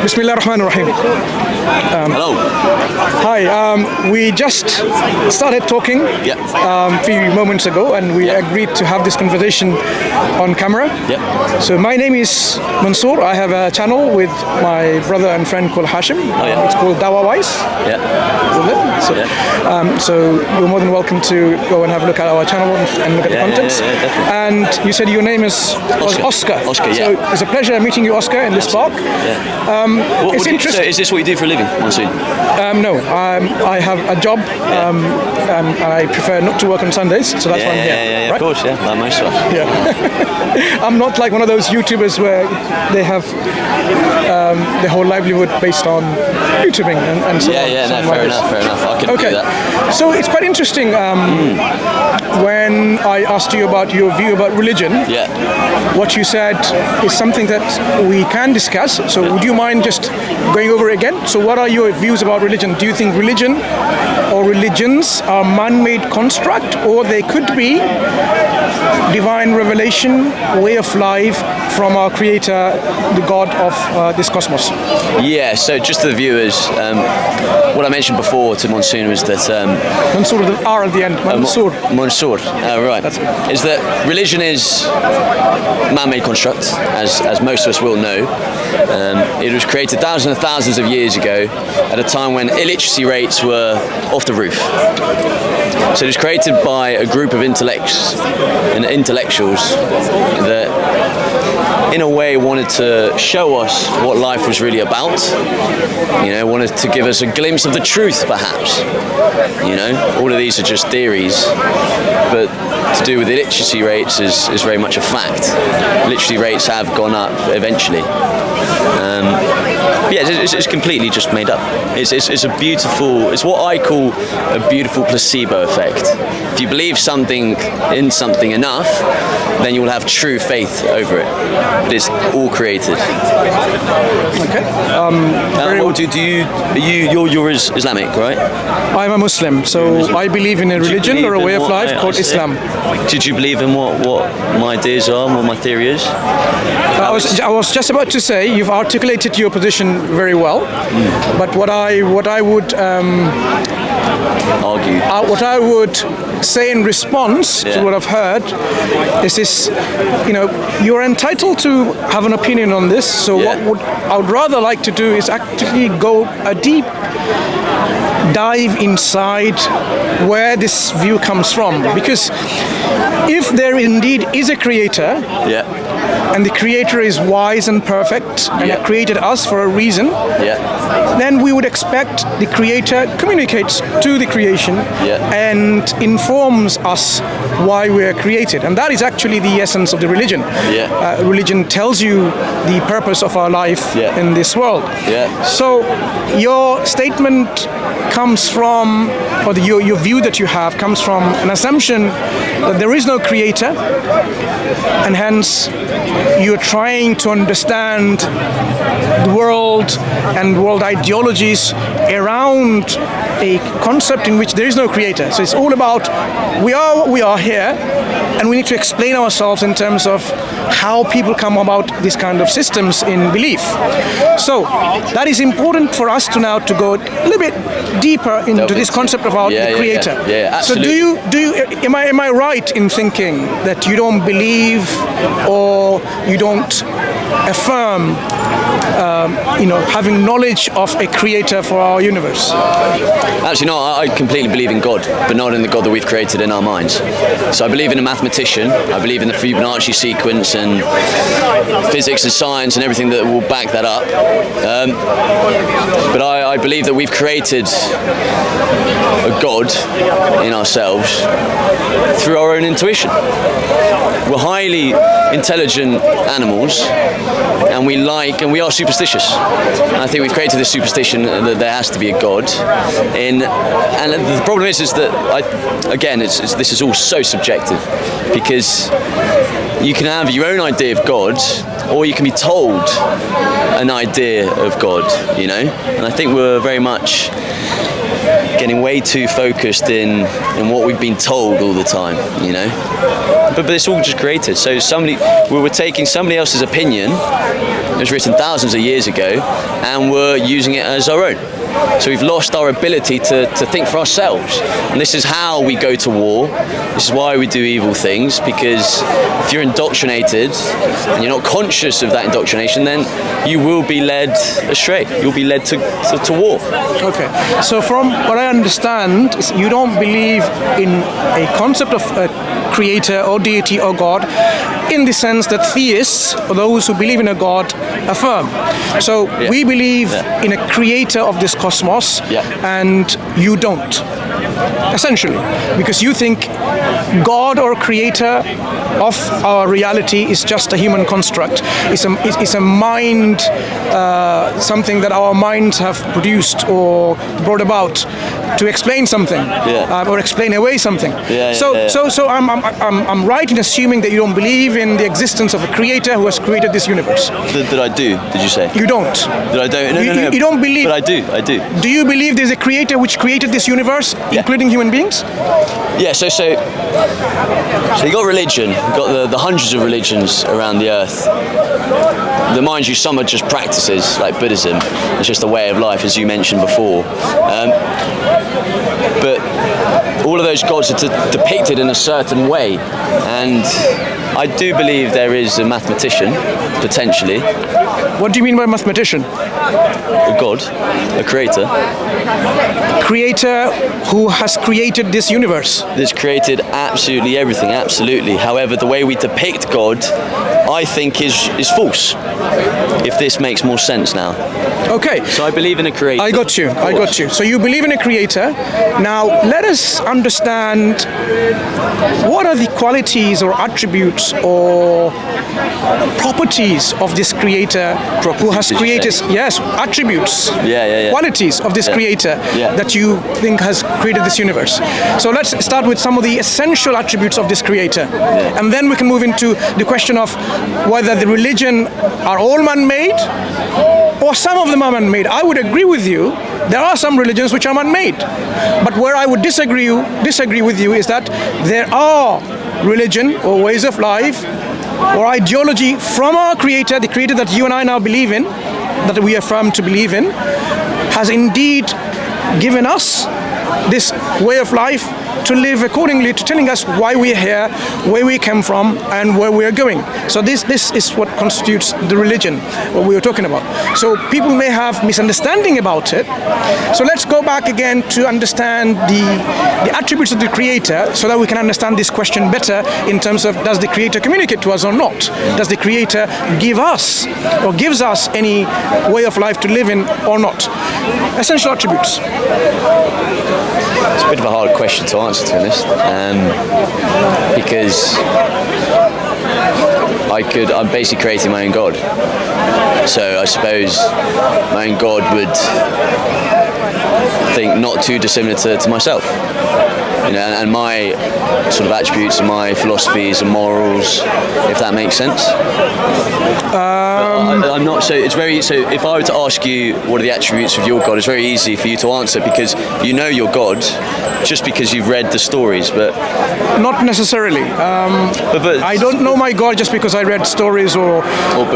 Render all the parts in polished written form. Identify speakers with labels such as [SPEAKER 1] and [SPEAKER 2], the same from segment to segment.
[SPEAKER 1] Bismillah ar-Rahman ar-Rahim.
[SPEAKER 2] Hello.
[SPEAKER 1] Hi, we just started talking a few moments ago, and we agreed to have this conversation on camera. So my name is Mansoor. I have a channel with my brother and friend called Hashim. It's called DawahWise. So you're more than welcome to go and have a look at our channel and look at the contents. And you said your name was Oskar.
[SPEAKER 2] Oskar,
[SPEAKER 1] So it's a pleasure meeting you, Oskar, in this park. It's interesting.
[SPEAKER 2] So is this what you do for a living, Mansoor?
[SPEAKER 1] No, I have a job, and I prefer not to work on Sundays, so that's why I'm here.
[SPEAKER 2] Right? Of course, like most of us.
[SPEAKER 1] I'm not like one of those YouTubers where they have their whole livelihood based on YouTubing and so on.
[SPEAKER 2] Fair enough. I can do that.
[SPEAKER 1] So it's quite interesting when I asked you about your view about religion. What you said is something that we can discuss. So would you mind just going over it again? So what are your views about religion? Do you think religion or religions are man-made construct, or they could be divine revelation, way of life from our creator, the God of this cosmos?
[SPEAKER 2] Yeah, so just to the viewers, what I mentioned before to Mansoor was that...
[SPEAKER 1] Mansoor with an R at the end, Mansoor.
[SPEAKER 2] Mansoor, right. Is that religion is a man-made construct, as most of us will know. It was created thousands and thousands of years ago at a time when illiteracy rates were off the roof. So it was created by a group of intellectuals that in a way wanted to show us what life was really about, wanted to give us a glimpse of the truth perhaps. All of these are just theories, but to do with illiteracy rates is very much a fact. Literacy rates have gone up eventually. It's completely just made up. It's a beautiful, it's what I call a beautiful placebo effect. If you believe in something enough, then you will have true faith over it. But it's all created.
[SPEAKER 1] Okay.
[SPEAKER 2] You're Islamic, right?
[SPEAKER 1] I'm a Muslim, so I believe in a religion or a way of life called Islam.
[SPEAKER 2] Did you believe in what my ideas are, what my theory is?
[SPEAKER 1] I was just about to say you've articulated your position very well, but what I would
[SPEAKER 2] argue,
[SPEAKER 1] what I would say in response to what I've heard is this: you're entitled to have an opinion on this. So what I would rather like to do is actually go a deep dive inside where this view comes from, because if there indeed is a creator, and the creator is wise and perfect and created us for a reason, then we would expect the creator communicates to the creation and informs us why we are created, and that is actually the essence of the religion. Religion tells you the purpose of our life in this world. So your statement comes from, or your view that you have comes from an assumption that there is no creator, and hence you're trying to understand the world and world ideologies around a concept in which there is no creator. So it's all about we are what we are here, and we need to explain ourselves in terms of how people come about these kind of systems in belief. So that is important for us to now to go a little bit deeper into this concept about the creator.
[SPEAKER 2] So
[SPEAKER 1] do you am I right in thinking that you don't believe or you don't affirm having knowledge of a creator for our universe?
[SPEAKER 2] Actually, no, I completely believe in God, but not in the God that we've created in our minds. So I believe in a mathematician, I believe in the Fibonacci sequence and physics and science and everything that will back that up. But I believe that we've created a God in ourselves through our own intuition. We're highly intelligent animals, and we are superstitious. And I think we've created this superstition that there has to be a God. And the problem is that this is all so subjective, because you can have your own idea of God, or you can be told an idea of God, And I think we're very much getting way too focused in what we've been told all the time, But it's all just created. So we're taking somebody else's opinion It was written thousands of years ago, and we're using it as our own. So we've lost our ability to think for ourselves. And this is how we go to war. This is why we do evil things, because if you're indoctrinated and you're not conscious of that indoctrination, then you will be led astray. You'll be led to war.
[SPEAKER 1] Okay. So from what I understand, you don't believe in a concept of a creator or deity or God in the sense that theists, or those who believe in a God, affirm. So we believe in a creator of this cosmos, and you don't, essentially, because you think God or creator of our reality is just a human construct. It's a mind, something that our minds have produced or brought about to explain something, or explain away something. So I'm right in assuming that you don't believe in the existence of a creator who has created this universe.
[SPEAKER 2] That I do, did you say?
[SPEAKER 1] You don't.
[SPEAKER 2] That I don't? No.
[SPEAKER 1] You don't believe...
[SPEAKER 2] But I do.
[SPEAKER 1] Do you believe there's a creator which created this universe, including human beings?
[SPEAKER 2] Yeah, so you got religion, you've got the hundreds of religions around the earth. The mind you, some are just practices, like Buddhism. It's just a way of life, as you mentioned before. But all of those gods are depicted in a certain way, and I do believe there is a mathematician, potentially.
[SPEAKER 1] What do you mean by mathematician?
[SPEAKER 2] A god, a creator.
[SPEAKER 1] Creator who has created this universe.
[SPEAKER 2] That's created absolutely everything, absolutely. However, the way we depict God, I think is false, if this makes more sense now.
[SPEAKER 1] Okay.
[SPEAKER 2] So I believe in a creator.
[SPEAKER 1] I got you. So you believe in a creator. Now let us understand what are the qualities or attributes or properties of this creator who has created, attributes, qualities of this creator that you think has created this universe. So let's start with some of the essential attributes of this creator, and then we can move into the question of whether the religion are all man-made or some of them are man-made. I would agree with you. There are some religions which are man-made, but where I would disagree with you is that there are religion or ways of life or ideology from our creator, the creator that you and I now believe in, that we affirm to believe in, has indeed given us this way of life to live accordingly to telling us why we're here, where we came from, and where we're going. So this is what constitutes the religion, what we were talking about. So people may have misunderstanding about it. So let's go back again to understand the attributes of the creator so that we can understand this question better in terms of, does the creator communicate to us or not? Does the creator give us or gives us any way of life to live in or not? Essential attributes.
[SPEAKER 2] It's a bit of a hard question to answer, to be honest, because I'm basically creating my own God. So I suppose my own God would think not too dissimilar to myself. You know, and my sort of attributes and my philosophies and morals, if that makes sense. I'm not. So it's very. So if I were to ask you what are the attributes of your God, it's very easy for you to answer because you know your God, just because you've read the stories. But
[SPEAKER 1] not necessarily.
[SPEAKER 2] But
[SPEAKER 1] I don't know my God just because I read stories or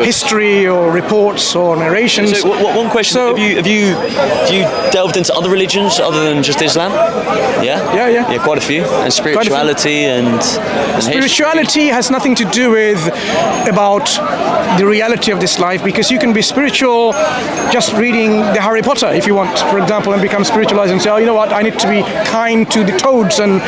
[SPEAKER 1] history or reports or narrations.
[SPEAKER 2] So one question:
[SPEAKER 1] So,
[SPEAKER 2] have you delved into other religions other than just Islam? Yeah, quite a few. And spirituality and
[SPEAKER 1] spirituality has nothing to do with about the reality of this life, because you can be spiritual just reading the Harry Potter if you want, for example, and become spiritualized and say, oh, you know what, I need to be kind to the toads and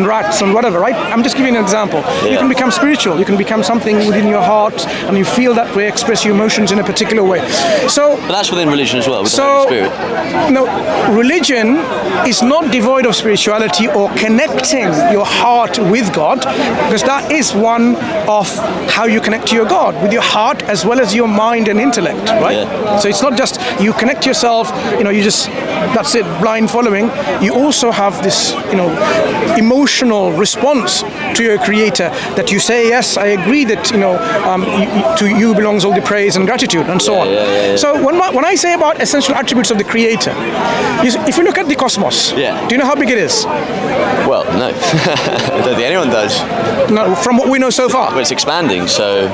[SPEAKER 1] rats and whatever, right? I'm just giving an example. Yeah. You can become spiritual. You can become something within your heart and you feel that way, express your emotions in a particular way. But
[SPEAKER 2] that's within religion as well, with the Holy Spirit.
[SPEAKER 1] No, religion is not devoid of spirituality or connecting your heart with God, because that is one of how you connect to your God, with your heart as well as your mind and intellect, right? Yeah. So it's not just you connect yourself, you just, that's it, blind following. You also have this, emotional response to your creator that you say, yes, I agree that, to you belongs all the praise and gratitude and so on. Yeah. So when I say about essential attributes of the creator, if you look at the cosmos, do you know how big it is?
[SPEAKER 2] Well, no. I don't think anyone does.
[SPEAKER 1] No, from what we know so far.
[SPEAKER 2] Well, it's expanding, so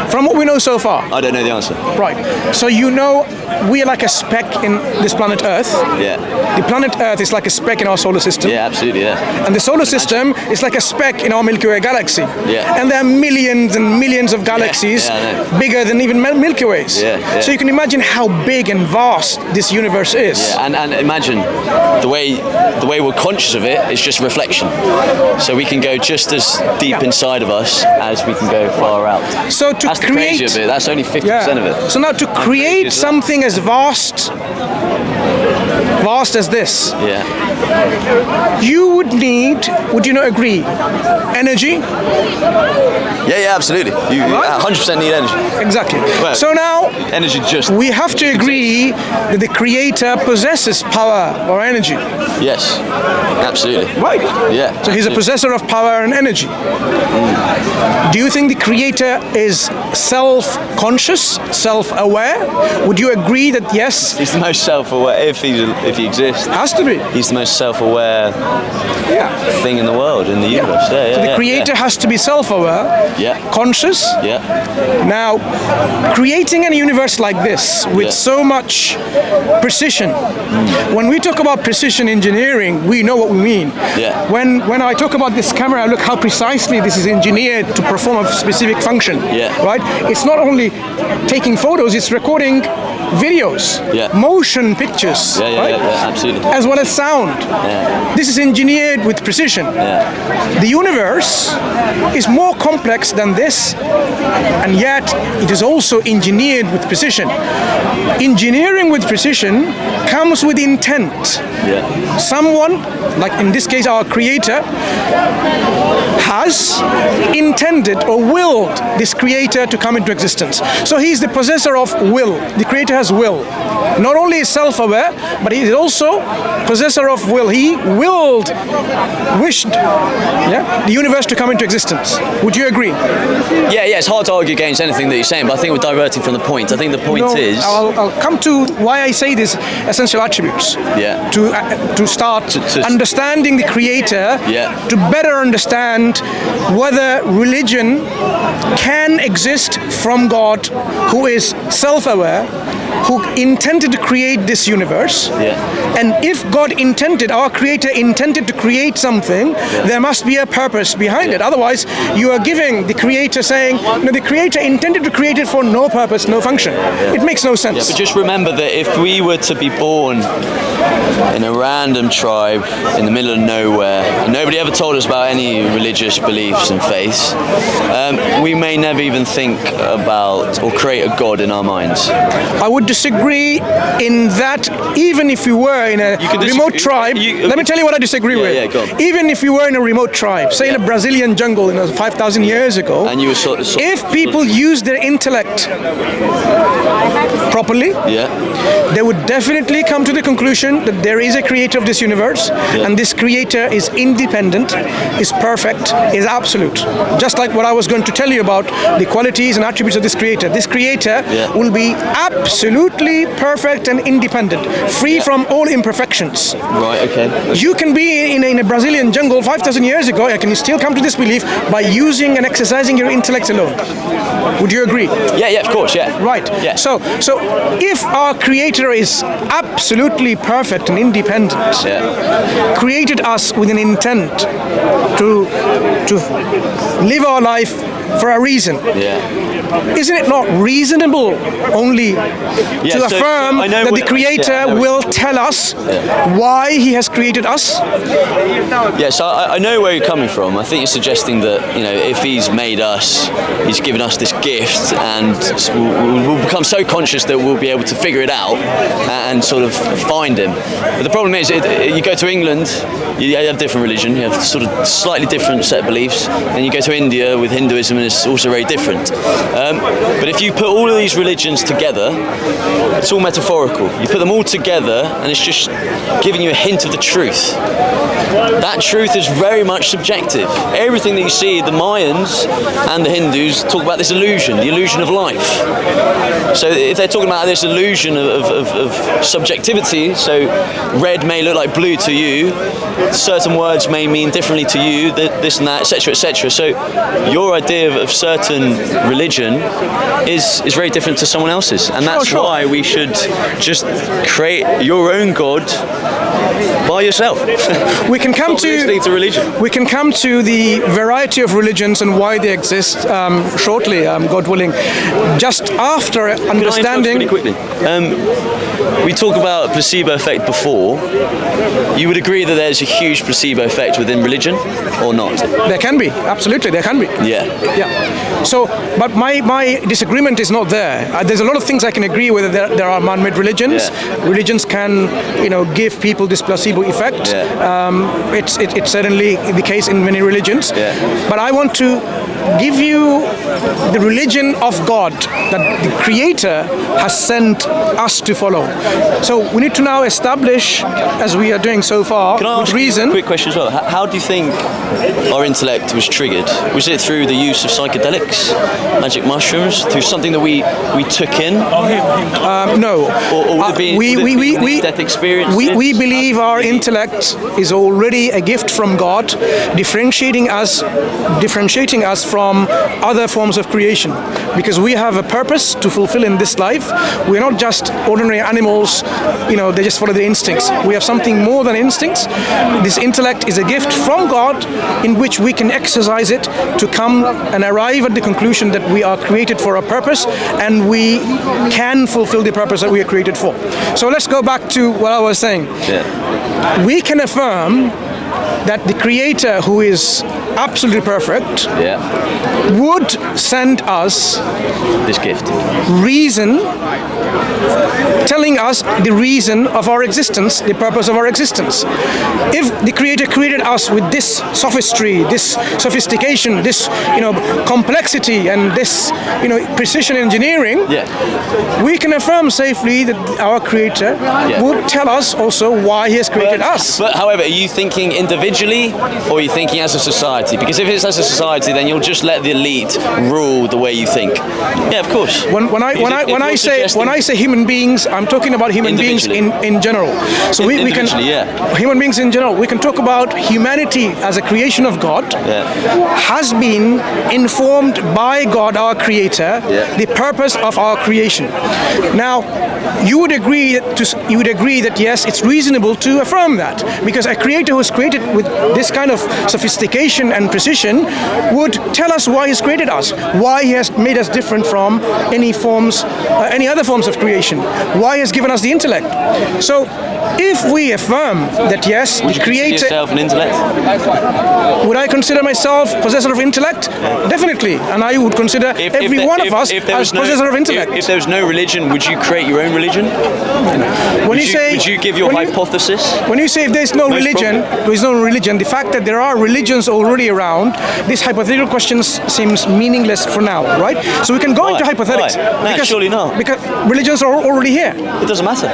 [SPEAKER 1] From what we know so far.
[SPEAKER 2] I don't know the answer.
[SPEAKER 1] Right. So you know we are like a speck in this planet Earth.
[SPEAKER 2] Yeah.
[SPEAKER 1] The planet Earth is like a speck in our solar system.
[SPEAKER 2] Yeah, absolutely, yeah.
[SPEAKER 1] And the solar system is like a speck in our Milky Way galaxy.
[SPEAKER 2] Yeah.
[SPEAKER 1] And there are millions and millions of galaxies bigger than even Milky Ways.
[SPEAKER 2] Yeah.
[SPEAKER 1] So you can imagine how big and vast this universe is.
[SPEAKER 2] Yeah, and imagine the way we're conscious of it is just reflection. So we can go just as deep inside of us as we can go far out.
[SPEAKER 1] So to
[SPEAKER 2] That's the
[SPEAKER 1] create,
[SPEAKER 2] crazy of it. That's only 50% of it.
[SPEAKER 1] So now to create something as vast as this, you would need, would you not agree, energy?
[SPEAKER 2] Yeah, absolutely. You 100% need energy.
[SPEAKER 1] Exactly.
[SPEAKER 2] Well,
[SPEAKER 1] so now
[SPEAKER 2] energy just
[SPEAKER 1] we have to agree that the creator possesses power or energy.
[SPEAKER 2] Yes, absolutely.
[SPEAKER 1] Right.
[SPEAKER 2] Yeah.
[SPEAKER 1] So he's a possessor of power and energy. Do you think the creator is self-conscious, self-aware? Would you agree that yes?
[SPEAKER 2] He's the most self-aware, if he exists.
[SPEAKER 1] Has to be.
[SPEAKER 2] He's the most self-aware thing in the world, in the universe. So
[SPEAKER 1] the creator has to be self-aware, conscious.
[SPEAKER 2] Yeah.
[SPEAKER 1] Now, creating a universe like this with so much precision. When we talk about precision engineering, we know what we mean.
[SPEAKER 2] Yeah.
[SPEAKER 1] When I talk about this camera, look how precisely this is engineered to perform a specific function.
[SPEAKER 2] Yeah.
[SPEAKER 1] Right? It's not only taking photos, it's recording videos, motion pictures, right?
[SPEAKER 2] Absolutely.
[SPEAKER 1] As well as sound. This is engineered with precision. The universe is more complex than this, and yet it is also engineered with precision. Engineering with precision comes with intent. Someone, like in this case our creator, has intended or willed this creator to come into existence. So he's the possessor of will. The creator has will. Not only is self-aware, but he is also possessor of will. He wished the universe to come into existence. Would you agree?
[SPEAKER 2] Yeah, it's hard to argue against anything that you're saying, but I think we're diverting from the point. I think the point is...
[SPEAKER 1] I'll come to why I say this essential attributes. To start understanding the creator, to better understand whether religion can exist from God, who is self-aware, who intended to create this universe. And if God intended, our creator intended to create something, there must be a purpose behind it. Otherwise, you are giving the creator saying, no, the creator intended to create it for no purpose, no function. It makes no sense.
[SPEAKER 2] But just remember that if we were to be born in a random tribe in the middle of nowhere, and nobody ever told us about any religious beliefs and faiths, we may never even think about or create a God in our minds.
[SPEAKER 1] I would disagree in that even if you were in a remote tribe, let me tell you what I disagree with.
[SPEAKER 2] Go on.
[SPEAKER 1] Even if you were in a remote tribe, say in a Brazilian jungle 5,000 years ago,
[SPEAKER 2] and you were
[SPEAKER 1] if people used their intellect properly, they would definitely come to the conclusion that there is a creator of this universe, and this creator is independent, is perfect, is absolute. Just like what I was going to tell you about the qualities and attributes of this creator. This creator will be absolutely perfect and independent, free from all imperfections.
[SPEAKER 2] Right, okay.
[SPEAKER 1] You can be in a Brazilian jungle 5,000 years ago, and can you still come to this belief by using and exercising your intellect alone? Would you agree?
[SPEAKER 2] Yeah, of course,
[SPEAKER 1] Right.
[SPEAKER 2] Yeah.
[SPEAKER 1] So if our creator is absolutely perfect and independent, created us with an intent to live our life for a reason, isn't it not reasonable only to affirm that the creator will tell us why he has created us?
[SPEAKER 2] So I know where you're coming from. I think you're suggesting that, if he's made us, he's given us this gift, and we'll become so conscious that we'll be able to figure it out and sort of find him. But the problem is, you go to England, you have different religion, you have sort of slightly different set of beliefs, and you go to India with Hinduism and is also very different. But if you put all of these religions together, it's all metaphorical. You put them all together and it's just giving you a hint of the truth. That truth is very much subjective. Everything that you see, the Mayans and the Hindus talk about this illusion, the illusion of life. So if they're talking about this illusion of subjectivity, so red may look like blue to you, certain words may mean differently to you, this and that, etc., etc. So your idea of certain religion is very different to someone else's, and that's why we should just create your own God by yourself.
[SPEAKER 1] We can come
[SPEAKER 2] to religion.
[SPEAKER 1] We can come to the variety of religions and why they exist shortly, God willing. Just after understanding.
[SPEAKER 2] Really quickly. We talk about placebo effect before. You would agree that there's a huge placebo effect within religion, or not?
[SPEAKER 1] There can be, absolutely, there can be.
[SPEAKER 2] Yeah.
[SPEAKER 1] Yeah. So, but my disagreement is not there. There's a lot of things I can agree with. There are man-made religions.
[SPEAKER 2] Yeah.
[SPEAKER 1] Religions can, give people this placebo effect.
[SPEAKER 2] Yeah.
[SPEAKER 1] It's certainly the case in many religions.
[SPEAKER 2] Yeah.
[SPEAKER 1] But I want to give you the religion of God that the Creator has sent us to follow. So we need to now establish, as we are doing so far,
[SPEAKER 2] Can I ask
[SPEAKER 1] reason.
[SPEAKER 2] you a quick question as well? How do you think our intellect was triggered? Was it through the use of psychedelics, magic mushrooms, through something that we took in?
[SPEAKER 1] No.
[SPEAKER 2] Or would it be death experience?
[SPEAKER 1] We believe our intellect is already a gift from God, differentiating us from other forms of creation, because we have a purpose to fulfill in this life. We're not just ordinary animals, they just follow their instincts. We have something more than instincts. This intellect is a gift from God in which we can exercise it to come and arrive at the conclusion that we are created for a purpose and we can fulfill the purpose that we are created for. So let's go back to what I was saying.
[SPEAKER 2] Yeah.
[SPEAKER 1] We can affirm that the Creator, who is absolutely perfect, would send us
[SPEAKER 2] this gift,
[SPEAKER 1] reason, telling us the reason of our existence, the purpose of our existence. If the Creator created us with this sophistry, this sophistication, this complexity, and this precision engineering, we can affirm safely that our Creator would tell us also why He has created us.
[SPEAKER 2] But however, are you thinking individually, or are you thinking as a society? Because if it's as a society, then you'll just let the elite rule the way you think. Yeah, of course.
[SPEAKER 1] When I say human beings, I'm talking about human beings in general. So we can human beings in general. We can talk about humanity as a creation of God, has been informed by God, our Creator, the purpose of our creation. Now, you would agree that yes, it's reasonable to affirm that, because a Creator who is created with this kind of sophistication and precision would tell us why He's created us, why He has made us different from any other forms of creation, why He has given us the intellect. So if we affirm that yes, the Creator...
[SPEAKER 2] Would you consider yourself an intellect?
[SPEAKER 1] Would I consider myself possessor of intellect? Definitely. And I would consider every one of us as possessor of intellect.
[SPEAKER 2] If there was no religion, would you create your own religion? Would you give your hypothesis?
[SPEAKER 1] When you say if there's no religion, the fact that there are religions already around, this hypothetical question seems meaningless for now, right? So we can go into hypothetics.
[SPEAKER 2] No, surely not.
[SPEAKER 1] Because religions are already here.
[SPEAKER 2] It doesn't matter.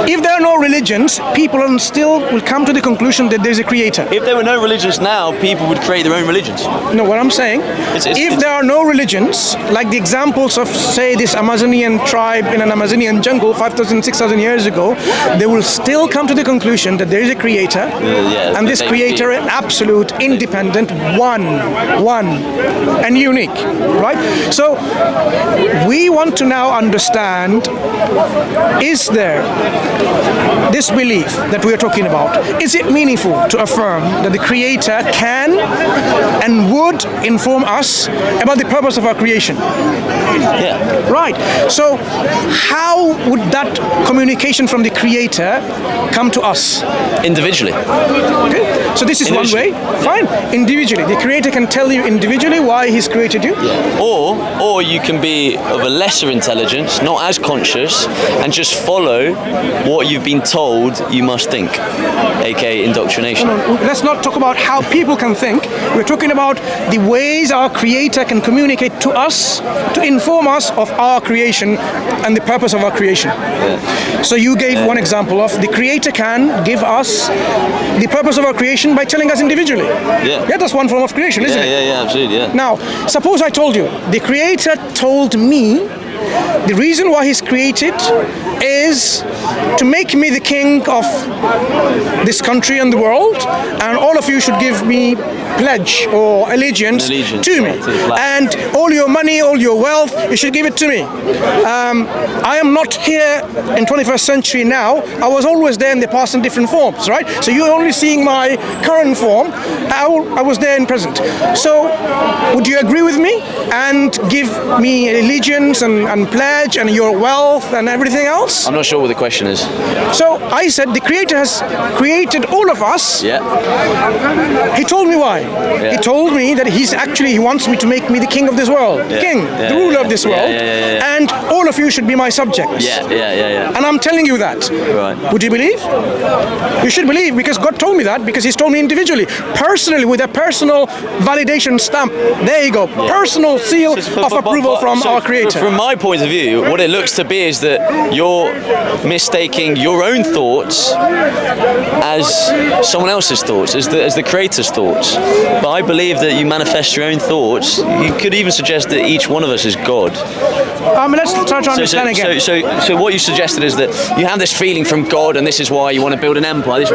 [SPEAKER 1] If there are no religions, people still will come to the conclusion that there's a Creator.
[SPEAKER 2] If there were no religions now, people would create their own religions.
[SPEAKER 1] No, what I'm saying, if there are no religions, like the examples of, say, this Amazonian tribe in an Amazonian jungle 5,000, 6,000 years ago, they will still come to the conclusion that there is a Creator, and this Creator is absolute, independent, one, and unique, right? So we want to now understand, is there this belief that we are talking about, is it meaningful to affirm that the Creator can and would inform us about the purpose of our creation? Right. So how would that communication from the Creator come to us?
[SPEAKER 2] Individually.
[SPEAKER 1] Okay. So this is one way. Fine. Individually. The Creator can tell you individually why He's created you.
[SPEAKER 2] Or you can be of a lesser intelligence, not as conscious, and just follow what you've been told you must think, aka indoctrination.
[SPEAKER 1] Let's not talk about how people can think. We're talking about the ways our Creator can communicate to us to inform us of our creation and the purpose of our creation. So you gave one example of the Creator can give us the purpose of our creation by telling us individually. Yeah, that's one form of creation, isn't it?
[SPEAKER 2] Yeah, absolutely, yeah.
[SPEAKER 1] Now, suppose I told you, the Creator told me the reason why He's created is to make me the king of this country and the world, and all of you should give me pledge or allegiance to me, and all your money, all your wealth, you should give it to me. I am not here in 21st century now. I was always there in the past in different forms, right? So you're only seeing my current form. I was there in present. So would you agree with me and give me allegiance and pledge and your wealth and everything else?
[SPEAKER 2] I'm not sure what the question is.
[SPEAKER 1] So I said the Creator has created all of us.
[SPEAKER 2] Yeah.
[SPEAKER 1] He told me why. Yeah. He told me that he wants me to make me the king of this world. King, the ruler of this world. And all of you should be my subjects.
[SPEAKER 2] Yeah.
[SPEAKER 1] And I'm telling you that.
[SPEAKER 2] Right.
[SPEAKER 1] Would you believe? You should believe, because God told me that, because He's told me individually, personally, with a personal validation stamp. There you go. Personal seal of approval from our Creator.
[SPEAKER 2] From my point of view, what it looks to be is that you're mistaking your own thoughts as someone else's thoughts, as the Creator's thoughts. But I believe that you manifest your own thoughts. You could even suggest that each one of us is God.
[SPEAKER 1] Let's try to understand again.
[SPEAKER 2] So what you suggested is that you have this feeling from God, and this is why you want to build an empire.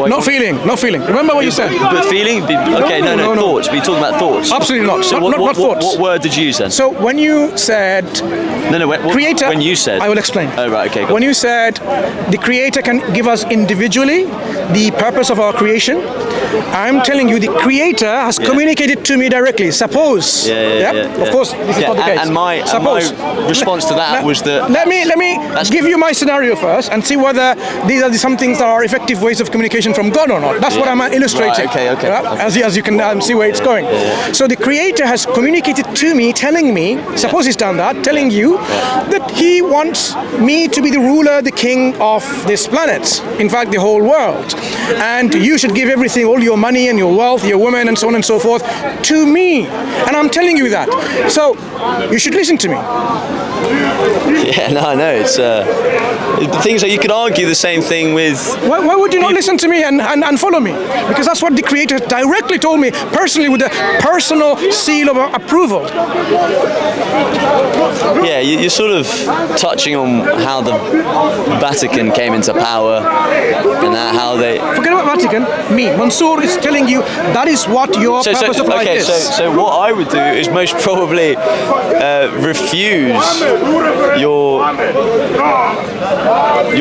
[SPEAKER 1] Not feeling. Remember what you said.
[SPEAKER 2] But feeling? Okay, no, thoughts. But you're talking about thoughts.
[SPEAKER 1] Absolutely not.
[SPEAKER 2] So
[SPEAKER 1] not thoughts.
[SPEAKER 2] What word did you use then?
[SPEAKER 1] So when you said Creator,
[SPEAKER 2] when you said,
[SPEAKER 1] I will explain.
[SPEAKER 2] Oh right, okay.
[SPEAKER 1] When you said the Creator can give us individually the purpose of our creation, I'm telling you the Creator has communicated to me directly. Suppose. Of course, this is not the case.
[SPEAKER 2] And my response to that was that.
[SPEAKER 1] Let me give you my scenario first and see whether these are some things that are effective ways of communication from God or not. That's what I'm illustrating.
[SPEAKER 2] Right, okay.
[SPEAKER 1] As you can see where it's going. So the Creator has communicated to me, telling me, suppose He's done that, telling you that He wants me to be the ruler, the king of this planet. In fact, the whole world. And you should give everything, all your money and your wealth, your women and so on and so forth, to me. And I'm telling you that. So you should listen to me.
[SPEAKER 2] Yeah, no, it's the things that you could argue the same thing with.
[SPEAKER 1] Why would you not listen to me and follow me? Because that's what the Creator directly told me, personally, with a personal seal of approval.
[SPEAKER 2] Yeah, you're sort of touching on how the Vatican came into power and how they.
[SPEAKER 1] Forget about Vatican. Me, Mansour, is telling you that is what your purpose of life is.
[SPEAKER 2] So what I would do is most probably refuse your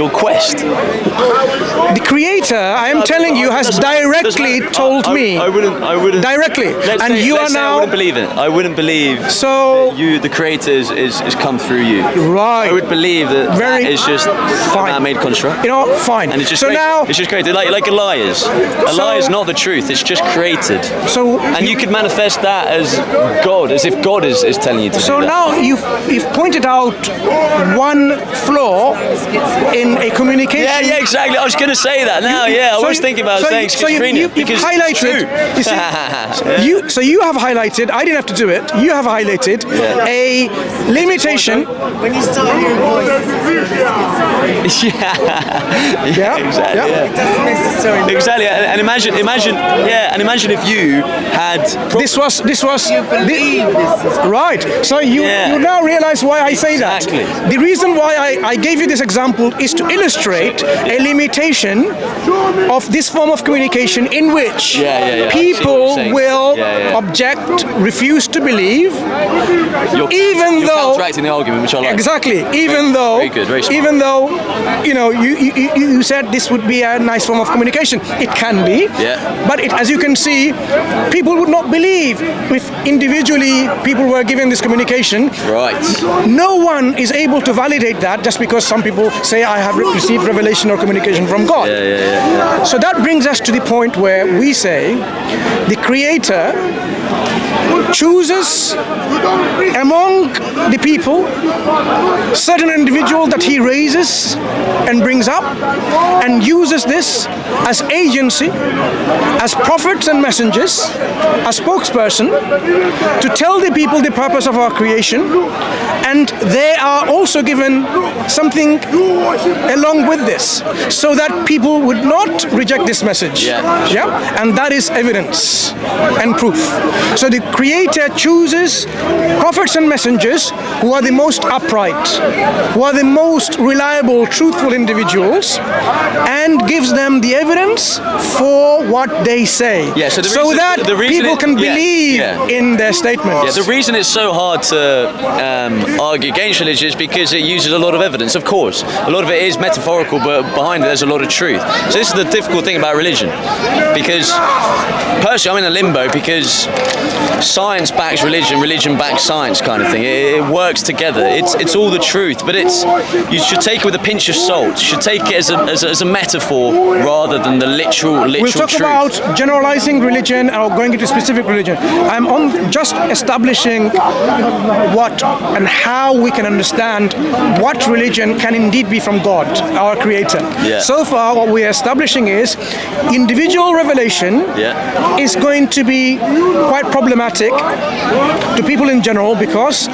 [SPEAKER 2] quest.
[SPEAKER 1] The Creator, I am telling you, has directly told me.
[SPEAKER 2] I wouldn't.
[SPEAKER 1] Directly.
[SPEAKER 2] I wouldn't believe it. I wouldn't believe that the Creator is come through you.
[SPEAKER 1] Right.
[SPEAKER 2] I would believe that is just a man-made construct.
[SPEAKER 1] Fine.
[SPEAKER 2] And it's just created like a lie is. A lie is not the truth. It's just created. And you could manifest that as God, as if God is telling you to do that.
[SPEAKER 1] So now you've pointed out one flaw in a communication.
[SPEAKER 2] Yeah, exactly. I was going to say that now. I was thinking about saying schizophrenia.
[SPEAKER 1] You've highlighted. So you have highlighted. I didn't have to do it. You have highlighted a limitation.
[SPEAKER 3] When you start hearing voices.
[SPEAKER 2] Exactly.
[SPEAKER 3] It doesn't necessarily.
[SPEAKER 2] Exactly. And imagine if you had.
[SPEAKER 1] This was.
[SPEAKER 3] You believe this is
[SPEAKER 1] right. So you now realize why I say that. The reason why I gave you this example is to illustrate a limitation of this form of communication in which people will object, refuse to believe, even though
[SPEAKER 2] retracting the argument, which I like.
[SPEAKER 1] Exactly. Even though,
[SPEAKER 2] very good, very smart.
[SPEAKER 1] even though, you said this would be a nice form of communication. It can be.
[SPEAKER 2] Yeah.
[SPEAKER 1] But as you can see, people would not believe if individually people were given this communication.
[SPEAKER 2] Right.
[SPEAKER 1] No one is able to validate that just because some people say I have received revelation or communication from God.
[SPEAKER 2] Yeah.
[SPEAKER 1] So that brings us to the point where we say the Creator chooses among the people certain individual that he raises and brings up and uses this as agency, as prophets and messengers, as spokesperson to tell the people the purpose of our creation, and they are also given something along with this so that people would not reject this message. Yeah? And that is evidence and proof. So the Creator chooses prophets and messengers who are the most upright, who are the most reliable, truthful individuals, and gives them the evidence for what they say.
[SPEAKER 2] Yeah, so
[SPEAKER 1] that people can believe in their statements.
[SPEAKER 2] Yeah, the reason it's so hard to argue against religion is because it uses a lot of evidence, of course. A lot of it is metaphorical, but behind it there's a lot of truth. So this is the difficult thing about religion, because personally I'm in a limbo, because science backs religion, religion backs science, kind of thing. It works together. It's all the truth, but you should take it with a pinch of salt. You should take it as a metaphor rather than the literal
[SPEAKER 1] We'll talk
[SPEAKER 2] truth.
[SPEAKER 1] about generalizing religion or going into specific religion. I'm on just establishing what and how we can understand what religion can indeed be from God, our Creator.
[SPEAKER 2] Yeah.
[SPEAKER 1] So far, what we are establishing is individual revelation is going to be quite problematic to people in general, because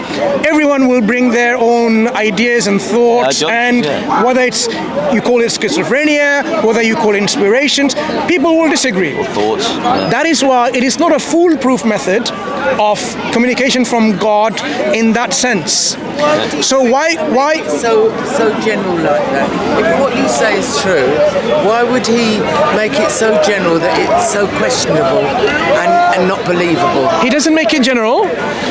[SPEAKER 1] everyone will bring their own ideas and thoughts, and whether it's you call it schizophrenia, whether you call it inspirations, people will disagree.
[SPEAKER 2] Or thoughts.
[SPEAKER 1] That is why it is not a foolproof method of communication from God in that sense. So why
[SPEAKER 3] so general like that? If what you say is true, why would he make it so general that it's so questionable and not believable?
[SPEAKER 1] He doesn't make it general.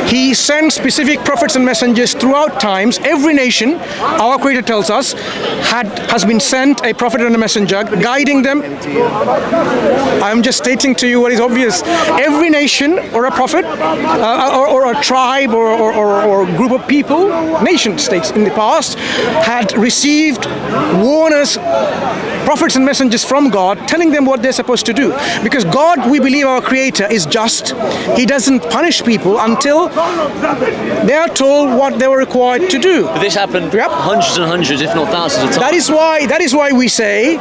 [SPEAKER 1] He sends specific prophets and messengers throughout times. Every nation, our Creator tells us, has been sent a prophet and a messenger, guiding them. I'm just stating to you what is obvious. Every nation or a prophet or a tribe or group of people, nation states in the past, had received warners, prophets and messengers from God, telling them what they're supposed to do. Because God, we believe, our Creator, is just. He doesn't punish people until they are told what they were required to do.
[SPEAKER 2] But this happened hundreds and hundreds, if not thousands of times.
[SPEAKER 1] That is why we say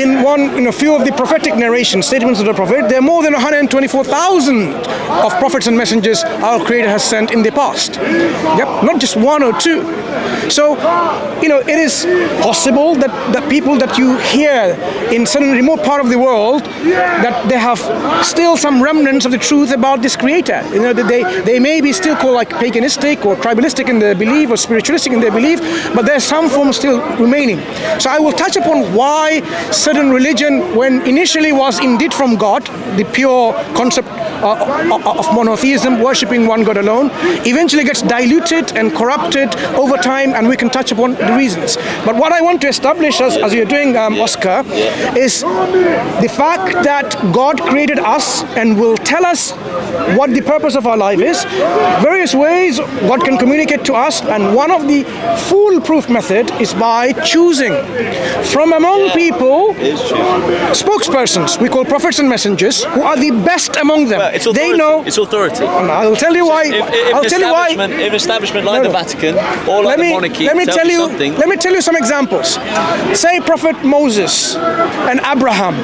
[SPEAKER 1] in a few of the prophetic narrations, statements of the prophet, there are more than 124,000 of prophets and messengers our Creator has sent in the past. Not just one or two. So, it is possible that people that you hear in certain remote part of the world, that they have still some remnants of the truth about this Creator. They may be still called like paganistic or tribalistic in their belief or spiritualistic in their belief, but there's some form still remaining. So I will touch upon why certain religion, when initially was indeed from God, the pure concept of monotheism, worshipping one God alone, eventually gets diluted and corrupted over time, and we can touch upon the reasons. But what I want to establish, as you're doing, Oskar, is the fact that God created us and will tell us what the purpose of our life is. Various ways God can communicate to us, and one of the foolproof method is by choosing from among people spokespersons, we call prophets and messengers, who are the best among them.
[SPEAKER 2] It's authority.
[SPEAKER 1] They know.
[SPEAKER 2] It's authority.
[SPEAKER 1] I'll tell you why.
[SPEAKER 2] If an establishment like the Vatican or like the monarchy
[SPEAKER 1] let me tell you
[SPEAKER 2] something.
[SPEAKER 1] Let me tell you some examples. Say Prophet Moses and Abraham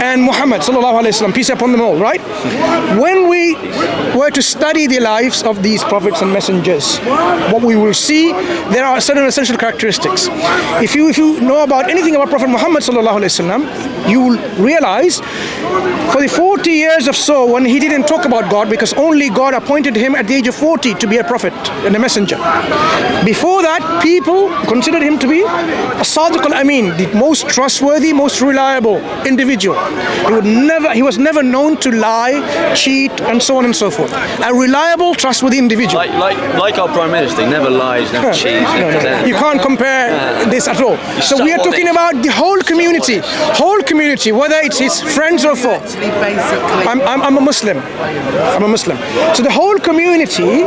[SPEAKER 1] and Muhammad sallallahu alaihi wasallam, peace upon them all, right? When we were to study the lives of these prophets and messengers, what we will see, there are certain essential characteristics. If you know about anything about Prophet Muhammad sallallahu alaihi wasallam, you will realize for the 40 years or so when he didn't talk about God, because only God appointed him at the age of 40 to be a prophet and a messenger. Before that, people considered him to be a Sadiq al-Amin, the most trustworthy, most reliable individual. He was never known to lie, cheat, and so on and so forth. A reliable, trustworthy individual.
[SPEAKER 2] Like our Prime Minister, he never lies, never cheats.
[SPEAKER 1] No. You can't compare this at all. So we are talking about the whole community, whether it's his friends or foe. I'm a Muslim. So the whole community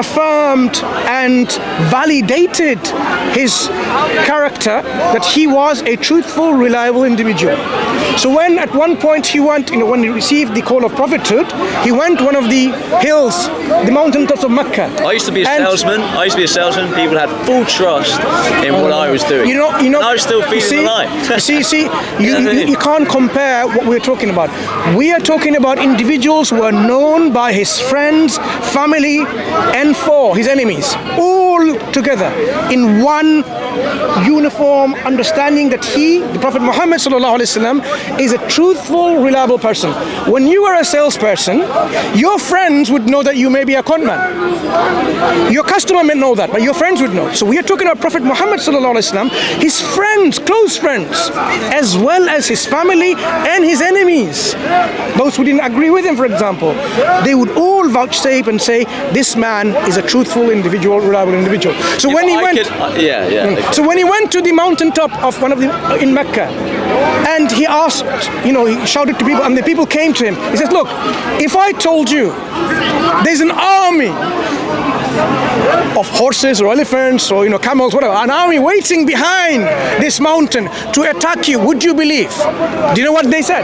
[SPEAKER 1] affirmed and validated his character, that he was a truthful, reliable individual. So when at one point he went, when he received the call of prophethood, he went to one of the hills, the mountaintops of Mecca.
[SPEAKER 2] I used to be a salesman. People had full trust in what I was doing. And I was still feeling alive.
[SPEAKER 1] You can't compare what we're talking about. We are talking about individuals who are known by his friends, family, and foe, his enemies, all together in one uniform understanding that he, the Prophet Muhammad ﷺ, is a truthful, reliable person. When you are a salesperson, your friends would know that you may be a con man. Your customer may know that, but your friends would know. So we are talking about Prophet Muhammad ﷺ, his friends, close friends, as well as his family and his enemies. Those who didn't agree with him, for example, they would all vouchsafe and say, this man is a truthful individual, reliable individual. So when he went, so when he went to the mountaintop of one of the in Mecca, and he asked, he shouted to people, and the people came to him. He says, look, if I told you there's an army of horses or elephants or camels, whatever, an army waiting behind this mountain to attack you, would you believe? Do you know what they said?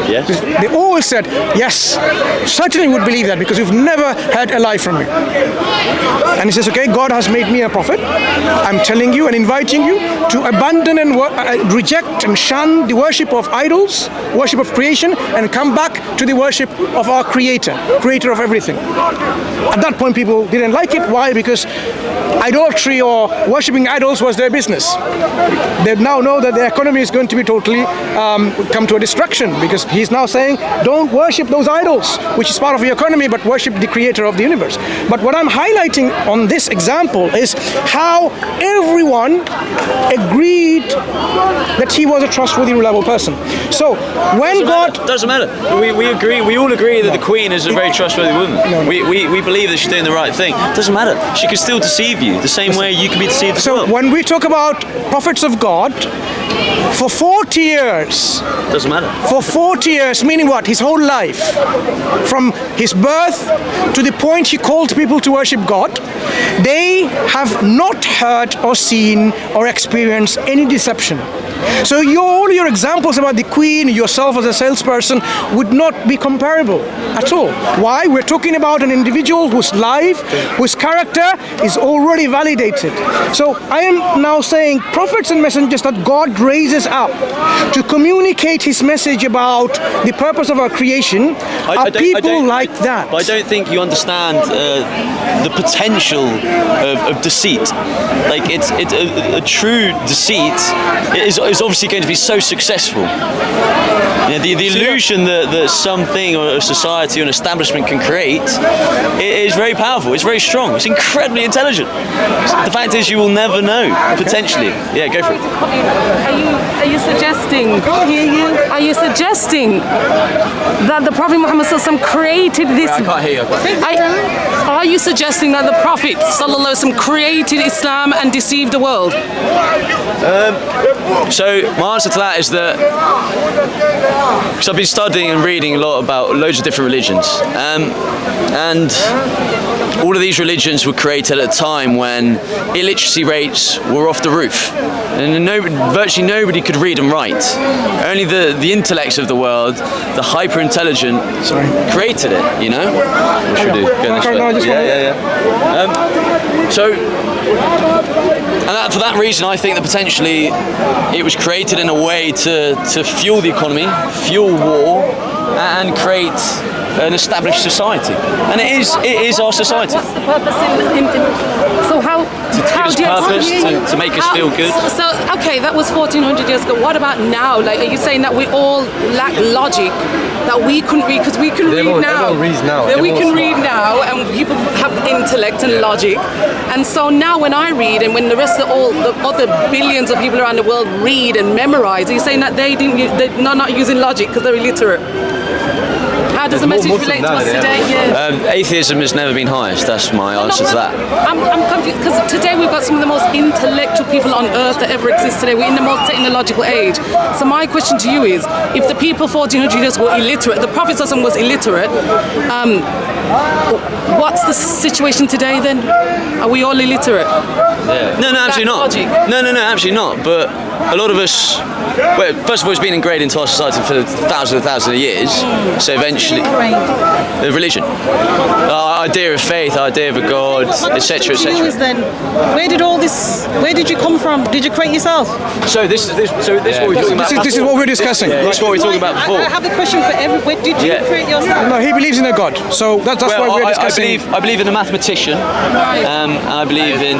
[SPEAKER 2] Yes.
[SPEAKER 1] They all said, yes, certainly would believe that, because we've never heard a lie from you. And he says, okay, God has made me a prophet. I'm telling you and inviting you to abandon and reject and shun the worship of idols, worship of creation, and come back to the worship of our creator of everything. At that point, people didn't like it. Why? Because idolatry or worshipping idols was their business. They now know that the economy is going to be totally come to a destruction, because he's now saying, don't worship those idols, which is part of the economy, but worship the creator of the universe. But what I'm highlighting on this example is how everyone agreed that he was a trustworthy, reliable person. So when
[SPEAKER 2] doesn't matter. We agree. We all agree that the Queen is a very trustworthy woman. We believe that she's doing the right thing. Doesn't matter. She can still deceive you the same way you can be deceived as well.
[SPEAKER 1] So when we talk about prophets of God, for 40 years,
[SPEAKER 2] doesn't matter.
[SPEAKER 1] For 40 years, meaning what? His whole life, from his birth to the point he called people to worship God, they have not heard or seen or experienced any deception. So all your examples about the Queen, yourself as a salesperson, would not be comparable at all. Why? We're talking about an individual whose life, whose character is already validated. So I am now saying prophets and messengers that God raises up to communicate his message about the purpose of our creation are people like that.
[SPEAKER 2] But I don't think you understand the potential of deceit. Like it's a true deceit is obviously going to be so successful. The illusion that something or a society or an establishment can create is very powerful. It's very strong. It's incredibly intelligent. The fact is, you will never know. Potentially, yeah. Go for it.
[SPEAKER 4] Are you suggesting? Are you suggesting that the Prophet Muhammad ﷺ created this?
[SPEAKER 2] I can't hear you.
[SPEAKER 4] Are you suggesting that the Prophet ﷺ created Islam and deceived the world?
[SPEAKER 2] So my answer to that is that, because I've been studying and reading a lot about loads of different religions, and all of these religions were created at a time when illiteracy rates were off the roof, and virtually nobody could read and write. Only the intellects of the world, the hyper intelligent, created it. What should we do? Go next way. And for that reason, I think that potentially it was created in a way to fuel the economy, fuel war, and create an established society. And it is our society.
[SPEAKER 4] What's the purpose so how
[SPEAKER 2] do you purpose to make us feel good?
[SPEAKER 4] So okay, that was 1400 years ago. What about now? Like, are you saying that we all lack logic that we couldn't read because we can read now.
[SPEAKER 5] Everyone reads now.
[SPEAKER 4] That we can
[SPEAKER 5] Everyone's
[SPEAKER 4] read now, and people have intellect and logic. And so now when I read, and when the rest of all the other billions of people around the world read and memorize, are you saying that they're not using logic because they're illiterate? How does the message relate to us today? Yeah.
[SPEAKER 2] Atheism has never been highest. That's my answer to that.
[SPEAKER 4] I'm confused because today we've got some of the most intellectual people on earth that ever exist today. We're in the most technological age. So my question to you is, if the people 1400 years ago were illiterate, the Prophet was illiterate, what's the situation today then? Are we all illiterate?
[SPEAKER 2] Yeah. No, absolutely not.
[SPEAKER 4] Logic?
[SPEAKER 2] No, absolutely not. But a lot of us, well, first of all, it's been ingrained into our society for thousands of years. So eventually, the religion, idea of faith, idea of a God, etc., etc.
[SPEAKER 6] Then, where did you come from? Did you create yourself?
[SPEAKER 2] So this is what we're talking about.
[SPEAKER 1] This is what we're discussing.
[SPEAKER 2] This is what we were talking about before.
[SPEAKER 6] I have a question for everyone. Did you create yourself?
[SPEAKER 1] No, he believes in a God. So that's why we're discussing.
[SPEAKER 2] I believe in a mathematician, and I believe in.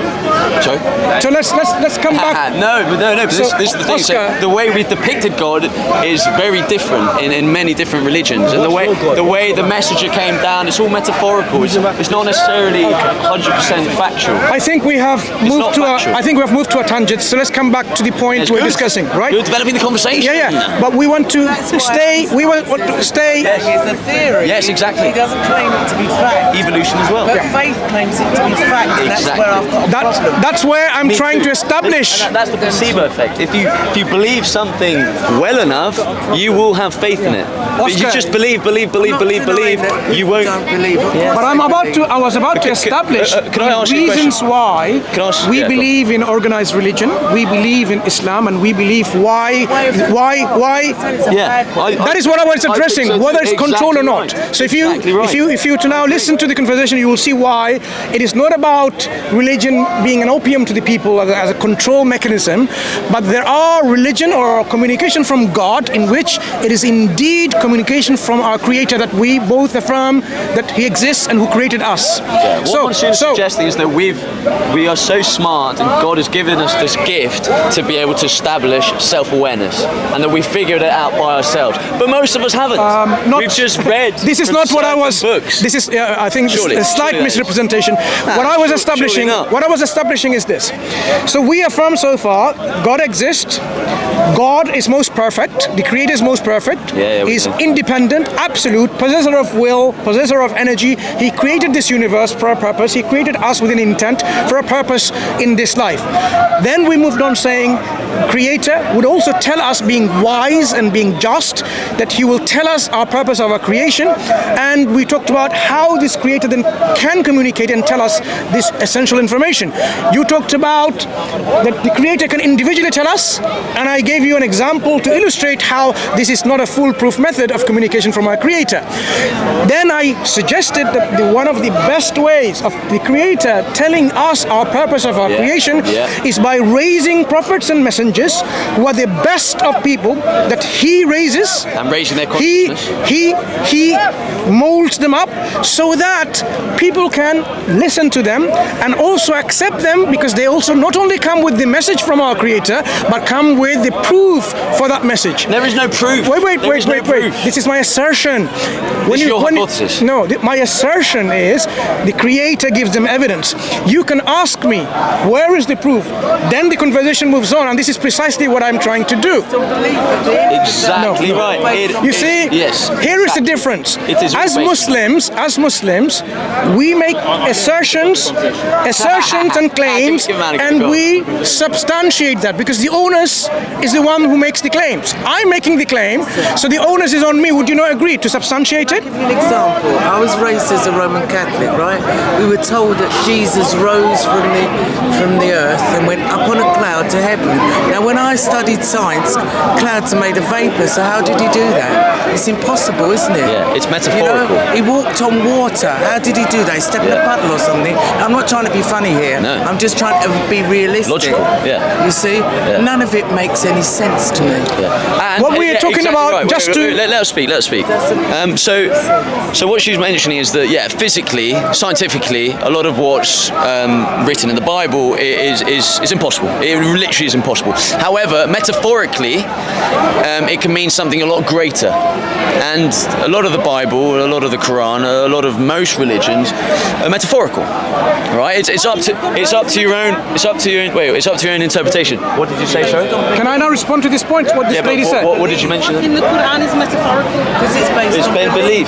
[SPEAKER 2] Sorry.
[SPEAKER 1] So let's come back.
[SPEAKER 2] No. This is the thing. So
[SPEAKER 1] Oskar,
[SPEAKER 2] the way we've depicted God is very different in many different religions, and the way the messenger came down, it's all metaphorical. It's not necessarily 100% factual.
[SPEAKER 1] I think we have moved to a tangent. So let's come back to the point we're discussing. Right?
[SPEAKER 2] You're developing the conversation.
[SPEAKER 1] Yeah. But we want to stay. We want to stay.
[SPEAKER 3] It's a theory.
[SPEAKER 2] Yes, exactly.
[SPEAKER 3] He doesn't claim it to be fact.
[SPEAKER 2] Evolution as well.
[SPEAKER 3] But faith claims it to be fact. And that's
[SPEAKER 2] Exactly.
[SPEAKER 3] where I've got a problem.
[SPEAKER 1] That's where I'm trying to establish.
[SPEAKER 2] And that's the placebo effect. If you believe something well enough, you will have faith in it. But you
[SPEAKER 1] Oskar.
[SPEAKER 2] just believe.
[SPEAKER 3] I'm not denying that
[SPEAKER 2] You
[SPEAKER 3] people
[SPEAKER 2] won't.
[SPEAKER 3] don't believe it.
[SPEAKER 1] But I was about to establish
[SPEAKER 2] can I ask you a
[SPEAKER 1] reasons why
[SPEAKER 2] Can I ask-
[SPEAKER 1] we
[SPEAKER 2] yeah, go on.
[SPEAKER 1] believe in organized religion, we believe in Islam, and we believe why.
[SPEAKER 2] Yeah.
[SPEAKER 1] That is what I was addressing,
[SPEAKER 2] think so
[SPEAKER 1] whether
[SPEAKER 2] too.
[SPEAKER 1] it's control or not.
[SPEAKER 2] Exactly right.
[SPEAKER 1] So
[SPEAKER 2] Exactly right.
[SPEAKER 1] if you to now listen to the conversation, you will see why it is not about religion being an opium to the people as a control mechanism, but there are religion or communication from God in which it is indeed communication from our Creator that we both affirm that He exists and who created us.
[SPEAKER 2] Yeah. What Monsoor is suggesting is that we are so smart and God has given us this gift to be able to establish self-awareness and that we figured it out by ourselves. But most of us haven't. We've just read.
[SPEAKER 1] This is
[SPEAKER 2] from
[SPEAKER 1] not what I
[SPEAKER 2] certain
[SPEAKER 1] was.
[SPEAKER 2] Books.
[SPEAKER 1] This is, I think,
[SPEAKER 2] Surely,
[SPEAKER 1] a slight
[SPEAKER 2] surely that is.
[SPEAKER 1] misrepresentation. What I was establishing.
[SPEAKER 2] surely not.
[SPEAKER 1] What I was establishing is this. So we affirm so far God exists. God is most perfect. The Creator is most perfect.
[SPEAKER 2] we
[SPEAKER 1] He's
[SPEAKER 2] do.
[SPEAKER 1] independent, absolute, possessor of will, possessor of energy. He created this universe for a purpose. He created us with an intent for a purpose in this life. Then we moved on saying, Creator would also tell us, being wise and being just, that He will tell us our purpose of our creation. And we talked about how this Creator then can communicate and tell us this essential information. You talked about that the Creator can individually tell us, and I gave you an example to illustrate how this is not a foolproof method of communication from our Creator. Then I suggested that one of the best ways of the Creator telling us our purpose of our creation is by raising prophets and messengers who are the best of people that He raises.
[SPEAKER 2] And raising their consciousness.
[SPEAKER 1] He molds them up so that people can listen to them and also accept them, because they also not only come with the message from our Creator, but come with the proof for that message.
[SPEAKER 2] There is no proof.
[SPEAKER 1] Wait.
[SPEAKER 2] Proof.
[SPEAKER 1] This is my assertion.
[SPEAKER 2] This is your hypothesis.
[SPEAKER 1] My assertion is the Creator gives them evidence. You can ask me, where is the proof? Then the conversation moves on, and this is precisely what I'm trying to do.
[SPEAKER 2] Exactly right.
[SPEAKER 1] You see,
[SPEAKER 2] yes.
[SPEAKER 1] Here is the difference.
[SPEAKER 2] It is
[SPEAKER 1] As Muslims, we make assertions and claims, and we substantiate that, because the onus is the one who makes the claims. I'm making the claim, so the onus is on me. Would you not agree to substantiate it?
[SPEAKER 3] I'll give you an example. I was raised as a Roman Catholic, right? We were told that Jesus rose from the earth and went up on a cloud to heaven. Now, when I studied science, clouds are made of vapour, so how did he do that? It's impossible, isn't it?
[SPEAKER 2] Yeah, it's metaphorical.
[SPEAKER 3] You know, he walked on water. How did he do that? He stepped in a puddle or something. I'm not trying to be funny here.
[SPEAKER 2] No.
[SPEAKER 3] I'm just trying to be realistic.
[SPEAKER 2] Logical, yeah.
[SPEAKER 3] You see? None of it makes any sense to me.
[SPEAKER 2] And,
[SPEAKER 1] What we are talking about,
[SPEAKER 2] right.
[SPEAKER 1] just to...
[SPEAKER 2] Let us speak. So what she's mentioning is that, physically, scientifically, a lot of what's written in the Bible is impossible. It literally is impossible. However, metaphorically, it can mean something a lot greater. And a lot of the Bible, a lot of the Quran, a lot of most religions are metaphorical, right? It's up to your own interpretation. What did you say, sorry?
[SPEAKER 1] Can I now respond to this point? What this lady said?
[SPEAKER 2] What did you mention?
[SPEAKER 6] In the Quran is metaphorical.
[SPEAKER 3] Because it's based on
[SPEAKER 2] belief.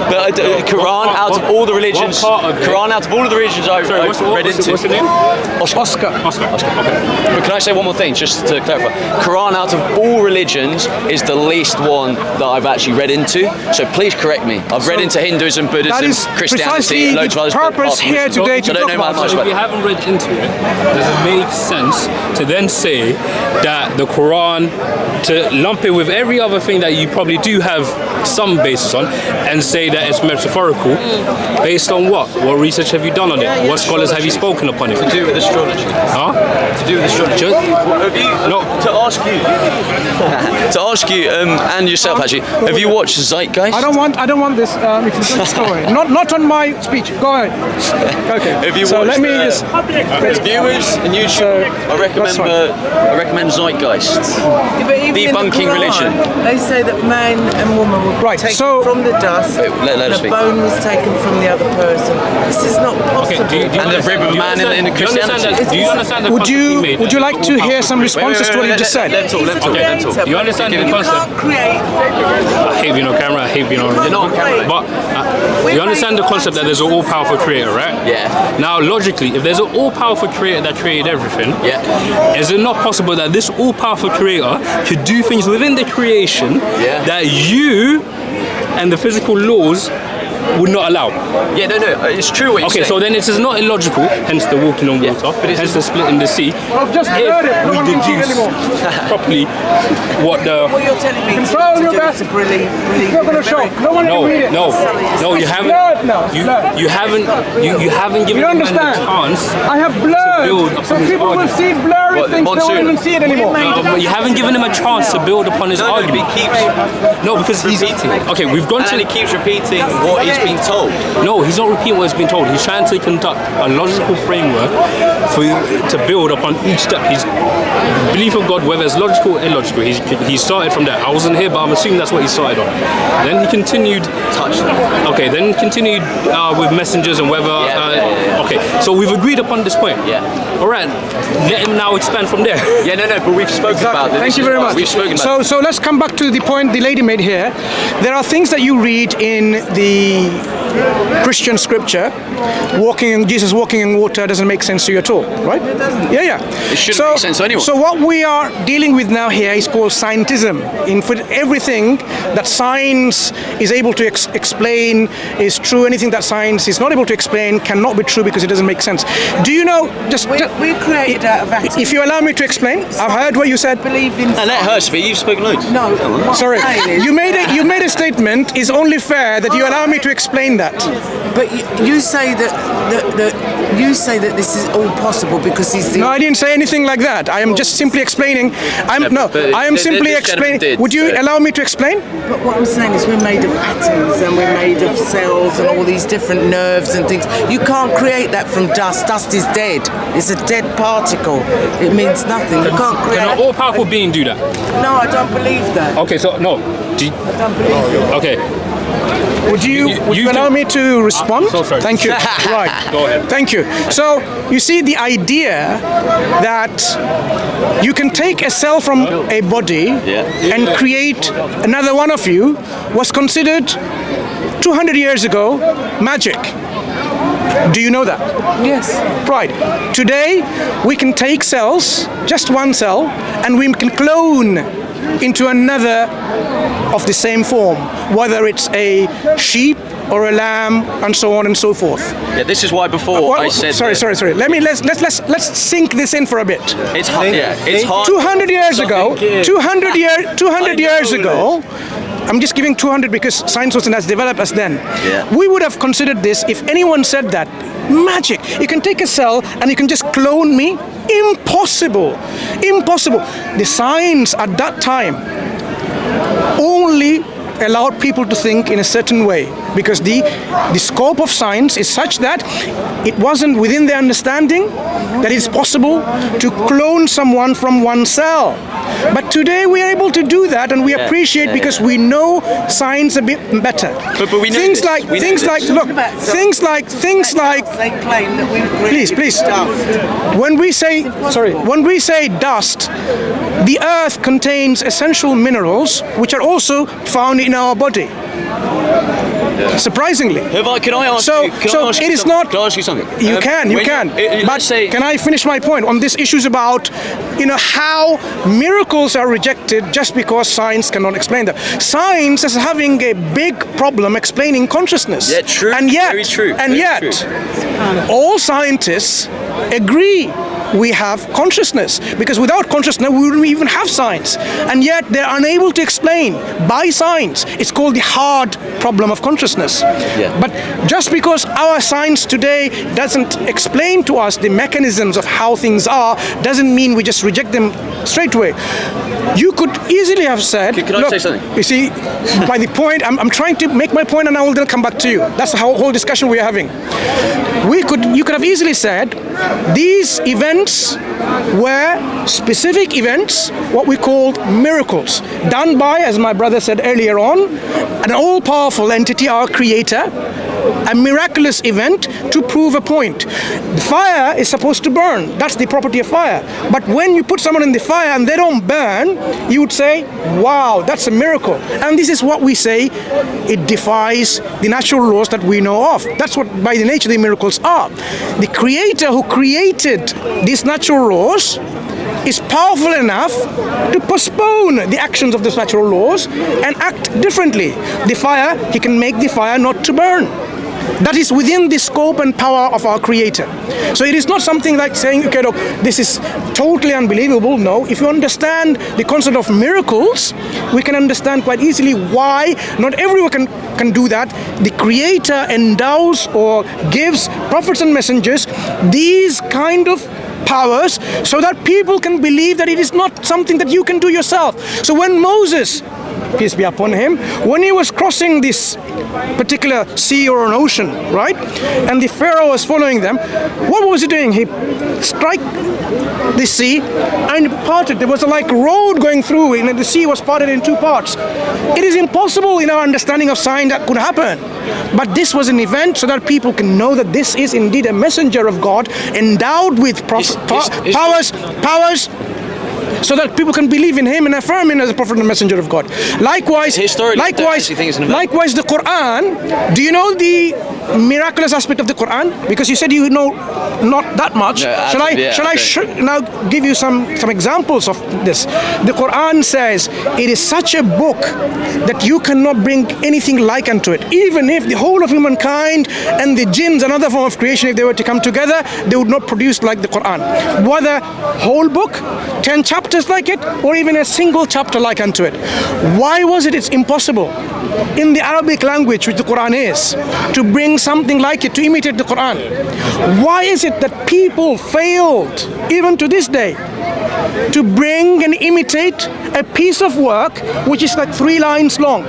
[SPEAKER 2] But Quran, out of all the religions, I've read into.
[SPEAKER 5] What's the name?
[SPEAKER 1] Oscar.
[SPEAKER 5] Okay.
[SPEAKER 2] But can I say one more thing, just to clarify? Quran, out of all religions, is the least one that I've actually read into. So please correct me. I've read into Hinduism, Buddhism,
[SPEAKER 1] That is
[SPEAKER 2] Christianity,
[SPEAKER 1] precisely
[SPEAKER 2] loads of
[SPEAKER 1] the
[SPEAKER 2] others.
[SPEAKER 1] purpose here today to
[SPEAKER 2] I don't
[SPEAKER 1] talk
[SPEAKER 2] know
[SPEAKER 1] about.
[SPEAKER 2] much
[SPEAKER 5] So if you haven't read into it, does it make sense to then say that the Quran, to lump it with every other thing that you probably do have some basis on, and say that it's metaphorical, based on what? What research have you done on it? What scholars have you spoken upon it?
[SPEAKER 2] To do with astrology.
[SPEAKER 5] Huh?
[SPEAKER 2] To do with astrology. To ask you, and yourself actually, have you watched Zeitgeist?
[SPEAKER 1] I don't want this. It's a good story. Not on my speech. Go ahead. Okay.
[SPEAKER 2] Have you
[SPEAKER 1] so
[SPEAKER 2] watched
[SPEAKER 1] let me just.
[SPEAKER 2] viewers on YouTube? I recommend Zeitgeist.
[SPEAKER 3] But even in the
[SPEAKER 2] Debunking
[SPEAKER 3] Quran,
[SPEAKER 2] religion.
[SPEAKER 3] They say that man and woman were
[SPEAKER 1] Right,
[SPEAKER 3] taken
[SPEAKER 1] so-
[SPEAKER 3] from the dust,
[SPEAKER 2] let us
[SPEAKER 3] and
[SPEAKER 2] speak.
[SPEAKER 3] a bone was taken from the other person. This is not possible.
[SPEAKER 5] Okay, do you
[SPEAKER 2] And the rib of a man in Christianity.
[SPEAKER 5] Do you understand the
[SPEAKER 1] Would
[SPEAKER 5] concept he made?
[SPEAKER 1] you like to hear some responses to what you just said?
[SPEAKER 2] Let him talk.
[SPEAKER 5] Do you understand the
[SPEAKER 3] You
[SPEAKER 5] concept?
[SPEAKER 3] can't create.
[SPEAKER 5] I hate being on camera, I hate being on
[SPEAKER 2] You're not on camera.
[SPEAKER 5] But you understand the concept that there's an all-powerful creator, right?
[SPEAKER 2] Yeah.
[SPEAKER 5] Now, logically, if there's an all-powerful creator that created everything,
[SPEAKER 2] Yeah.
[SPEAKER 5] is it not possible that this all-powerful creator could do things within the creation that you and the physical laws would not allow?
[SPEAKER 2] Yeah, no, it's true what you're
[SPEAKER 5] Okay,
[SPEAKER 2] saying.
[SPEAKER 5] so then it is not illogical, hence the walking on water,
[SPEAKER 2] but it's-
[SPEAKER 5] hence the split in the sea.
[SPEAKER 1] I've just
[SPEAKER 5] If
[SPEAKER 1] heard it. No
[SPEAKER 5] we
[SPEAKER 1] one can see it
[SPEAKER 5] deduce
[SPEAKER 1] anymore.
[SPEAKER 5] properly what the...
[SPEAKER 3] What you're telling me
[SPEAKER 1] Control
[SPEAKER 3] to
[SPEAKER 1] your
[SPEAKER 3] do
[SPEAKER 1] breath.
[SPEAKER 3] is really,
[SPEAKER 1] It's not going to show. No one can read it.
[SPEAKER 5] No, you
[SPEAKER 1] It's
[SPEAKER 5] haven't.
[SPEAKER 1] blurred now. It's blurred.
[SPEAKER 5] You haven't given
[SPEAKER 1] You
[SPEAKER 5] the man the
[SPEAKER 1] understand?
[SPEAKER 5] chance.
[SPEAKER 1] I have
[SPEAKER 5] build
[SPEAKER 1] blurred.
[SPEAKER 5] upon
[SPEAKER 1] So
[SPEAKER 5] his
[SPEAKER 1] people will
[SPEAKER 5] argument.
[SPEAKER 1] see blurry
[SPEAKER 2] What,
[SPEAKER 1] things. They
[SPEAKER 2] Monsoon?
[SPEAKER 1] won't even see it anymore.
[SPEAKER 5] But you haven't given him a chance to build upon his argument. No, because he's
[SPEAKER 2] repeating.
[SPEAKER 5] Okay, we've gone
[SPEAKER 2] And he
[SPEAKER 5] to.
[SPEAKER 2] keeps repeating what he's been told.
[SPEAKER 5] No, he's not repeating what has been told. He's trying to conduct a logical framework for you to build upon each step. His belief of God, whether it's logical or illogical, he started from there. I wasn't here, but I'm assuming that's what he started on. Then he continued. Okay, then continued with messengers and whether. Okay, so we've agreed upon this point.
[SPEAKER 2] Yeah.
[SPEAKER 5] All right. Let him now expand from there.
[SPEAKER 2] Yeah, no, but we've spoken about this.
[SPEAKER 1] Thank you very much.
[SPEAKER 2] We've spoken about
[SPEAKER 1] So let's come back to the point the lady made here. There are things that you read in the Christian scripture. Jesus walking in water doesn't make sense to you at all, right? It doesn't. Yeah.
[SPEAKER 2] It shouldn't make sense to anyone.
[SPEAKER 1] So what we are dealing with now here is called scientism. In for everything that science is able to explain is true. Anything that science is not able to explain cannot be true because it doesn't make sense. Do you know?
[SPEAKER 3] We're created out of atoms.
[SPEAKER 1] If you allow me to explain, I've heard what you said.
[SPEAKER 3] Believe in.
[SPEAKER 2] And let her speak. You've spoken loads.
[SPEAKER 3] No. what I'm
[SPEAKER 1] Sorry,
[SPEAKER 3] saying is-
[SPEAKER 1] you made a statement. It's only fair that you allow me to explain that.
[SPEAKER 3] But you say that this is all possible because he's the.
[SPEAKER 1] No, I didn't say anything like that. I am just simply explaining. I am simply
[SPEAKER 2] this gentleman
[SPEAKER 1] explaining.
[SPEAKER 2] did,
[SPEAKER 1] Would you
[SPEAKER 2] so-
[SPEAKER 1] allow me to explain?
[SPEAKER 3] But what I'm saying is we're made of atoms and we're made of cells and all these different nerves and things. You can't create that from dust. Dust is dead. It's a dead particle. It means nothing. You can't
[SPEAKER 5] Can
[SPEAKER 3] create.
[SPEAKER 5] an all-powerful being do that?
[SPEAKER 3] No, I don't believe that.
[SPEAKER 5] Okay, so no.
[SPEAKER 3] I don't believe it.
[SPEAKER 5] Okay.
[SPEAKER 1] Would you
[SPEAKER 5] you
[SPEAKER 1] allow
[SPEAKER 5] do-
[SPEAKER 1] me to respond?
[SPEAKER 5] so sorry.
[SPEAKER 1] Thank you. Right.
[SPEAKER 5] Go ahead.
[SPEAKER 1] Thank you. So you see the idea that you can take a cell from a body and create another one of you was considered 200 years ago magic. Do you know that?
[SPEAKER 3] Yes.
[SPEAKER 1] Right. Today, we can take cells, just one cell, and we can clone into another of the same form, whether it's a sheep or a lamb, and so on and so forth.
[SPEAKER 2] Yeah, this is why before I said.
[SPEAKER 1] Sorry. Let's sink this in for a bit.
[SPEAKER 2] It's hard. Yeah, it's hard.
[SPEAKER 1] 200 years ago, 200 years ago, I'm just giving 200 because science wasn't as developed as then.
[SPEAKER 2] Yeah.
[SPEAKER 1] We would have considered this if anyone said that. Magic. You can take a cell and you can just clone me. Impossible. Impossible. The science at that time only allowed people to think in a certain way, because the scope of science is such that it wasn't within their understanding that it's possible to clone someone from one cell. But today we are able to do that, and we appreciate because we know science a bit better.
[SPEAKER 2] But we know
[SPEAKER 1] things
[SPEAKER 2] this.
[SPEAKER 1] like
[SPEAKER 2] We know
[SPEAKER 1] things
[SPEAKER 2] this.
[SPEAKER 1] like look, things like
[SPEAKER 3] They claim that we've created
[SPEAKER 1] please.
[SPEAKER 3] dust.
[SPEAKER 1] When we say dust, the earth contains essential minerals which are also found in our body. Surprisingly.
[SPEAKER 2] Can I ask
[SPEAKER 1] So,
[SPEAKER 2] you? Can
[SPEAKER 1] so
[SPEAKER 2] I ask
[SPEAKER 1] it
[SPEAKER 2] you
[SPEAKER 1] is
[SPEAKER 2] something?
[SPEAKER 1] not.
[SPEAKER 2] Can I ask you something?
[SPEAKER 1] You can.
[SPEAKER 2] Let's
[SPEAKER 1] But
[SPEAKER 2] say,
[SPEAKER 1] can I finish my point on this issues about, how miracles are rejected just because science cannot explain them? Science is having a big problem explaining consciousness.
[SPEAKER 2] Yeah, true.
[SPEAKER 1] And yet,
[SPEAKER 2] Very true.
[SPEAKER 1] and
[SPEAKER 2] Very
[SPEAKER 1] yet,
[SPEAKER 2] true.
[SPEAKER 1] all scientists agree we have consciousness, because without consciousness we wouldn't even have science, and yet they're unable to explain by science. It's called the hard problem of consciousness.
[SPEAKER 2] Yeah.
[SPEAKER 1] But just because our science today doesn't explain to us the mechanisms of how things are, doesn't mean we just reject them straight away. You could easily have said,
[SPEAKER 2] Can I
[SPEAKER 1] look,
[SPEAKER 2] say something?
[SPEAKER 1] You see, by the point, I'm trying to make my point, and I will then come back to you. That's the whole discussion we are having. You could have easily said, these events were specific events, what we called miracles, done by, as my brother said earlier on, an all-powerful entity, our creator, a miraculous event to prove a point. The fire is supposed to burn. That's the property of fire. But when you put someone in the fire and they don't burn, you would say, wow, that's a miracle. And this is what we say, it defies the natural laws that we know of. That's what, by the nature, the miracles are. The creator who created these natural laws is powerful enough to postpone the actions of these natural laws and act differently. The fire, he can make the fire not to burn. That is within the scope and power of our Creator. So it is not something like saying, okay, look, this is totally unbelievable. No, if you understand the concept of miracles, we can understand quite easily why not everyone can do that. The Creator endows or gives prophets and messengers these kind of powers so that people can believe that it is not something that you can do yourself. So when Moses, peace be upon him, when he was crossing this particular sea or an ocean, right, and the Pharaoh was following them, what was he doing? He struck the sea and parted. There was a like road going through, and the sea was parted in two parts. It is impossible in our understanding of science that could happen, but this was an event so that people can know that this is indeed a messenger of God endowed with powers, so that people can believe in him and affirm him as a prophet and messenger of God. Likewise, the Quran. Do you know the miraculous aspect of the Quran? Because you said you know not that much.
[SPEAKER 2] No,
[SPEAKER 1] Shall I now give you some examples of this? The Quran says it is such a book that you cannot bring anything like unto it. Even if the whole of humankind and the jinns, another form of creation, if they were to come together, they would not produce like the Quran. Whether whole book, 10 chapters like it, or even a single chapter like unto it. Why was it? It's impossible in the Arabic language, which the Quran is, to bring something like it, to imitate the Quran. Why is it that people failed, even to this day, to bring and imitate a piece of work which is like 3 lines long?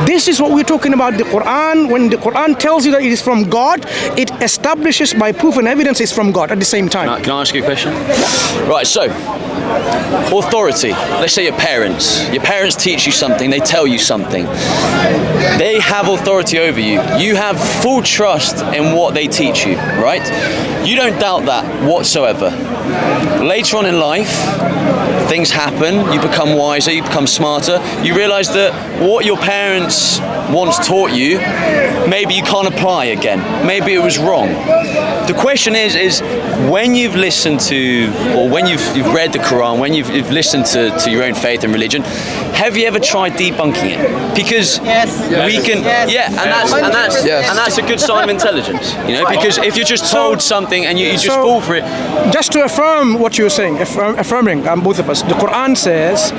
[SPEAKER 1] This is what we're talking about. The Quran, when the Quran tells you that it is from God, it establishes by proof and evidence it's from God at the same time.
[SPEAKER 2] Can I ask you a question? Right, so authority. Let's say your parents. Your parents teach you something, they tell you something. They have authority over you. You have full trust in what they teach you, right? You don't doubt that whatsoever. Later on in life, things happen, you become wiser, you become smarter, you realise that what your parents once taught you, maybe you can't apply again. Maybe it was wrong. The question is when you've listened to, or when you've read the Quran, when you've listened to your own faith and religion, have you ever tried debunking it? Because we can, and that's a good sign of intelligence, you know, because if you're just told something and you just fall for it.
[SPEAKER 1] Just to affirm what you're saying, affirming both of us. The Quran says,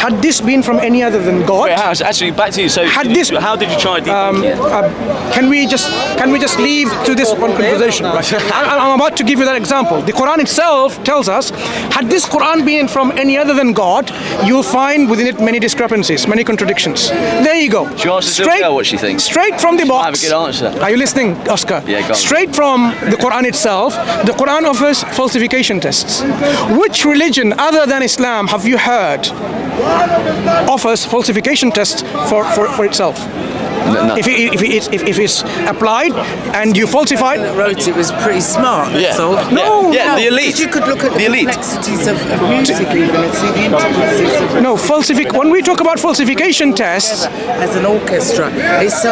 [SPEAKER 1] had this been from any other than God,
[SPEAKER 2] Wait, actually, back to you. So,
[SPEAKER 1] Had
[SPEAKER 2] how did you try debunking it?
[SPEAKER 1] can we just leave to this one conversation? Right? I'm about to give you that example. The Quran itself tells us, had this Quran been from any other than God, you'll find within it many discrepancies, many contradictions. There you go.
[SPEAKER 2] Should you ask this little girl what she thinks?
[SPEAKER 1] Straight from the
[SPEAKER 2] I have a
[SPEAKER 1] box.
[SPEAKER 2] good answer.
[SPEAKER 1] Are you listening, Oscar?
[SPEAKER 2] Yeah, go on.
[SPEAKER 1] Straight from the Quran itself, the Quran offers falsification tests. Which religion other than Islam have you heard offers falsification tests for itself?
[SPEAKER 2] No.
[SPEAKER 1] If it's applied and you falsify,
[SPEAKER 3] That wrote it was pretty smart.
[SPEAKER 2] Yeah.
[SPEAKER 3] That's all.
[SPEAKER 1] No,
[SPEAKER 2] yeah, the elite.
[SPEAKER 3] But you could look at the
[SPEAKER 2] elite.
[SPEAKER 3] complexities of music even and see the intricacies of
[SPEAKER 1] no when we talk about falsification tests,
[SPEAKER 3] as an orchestra. It's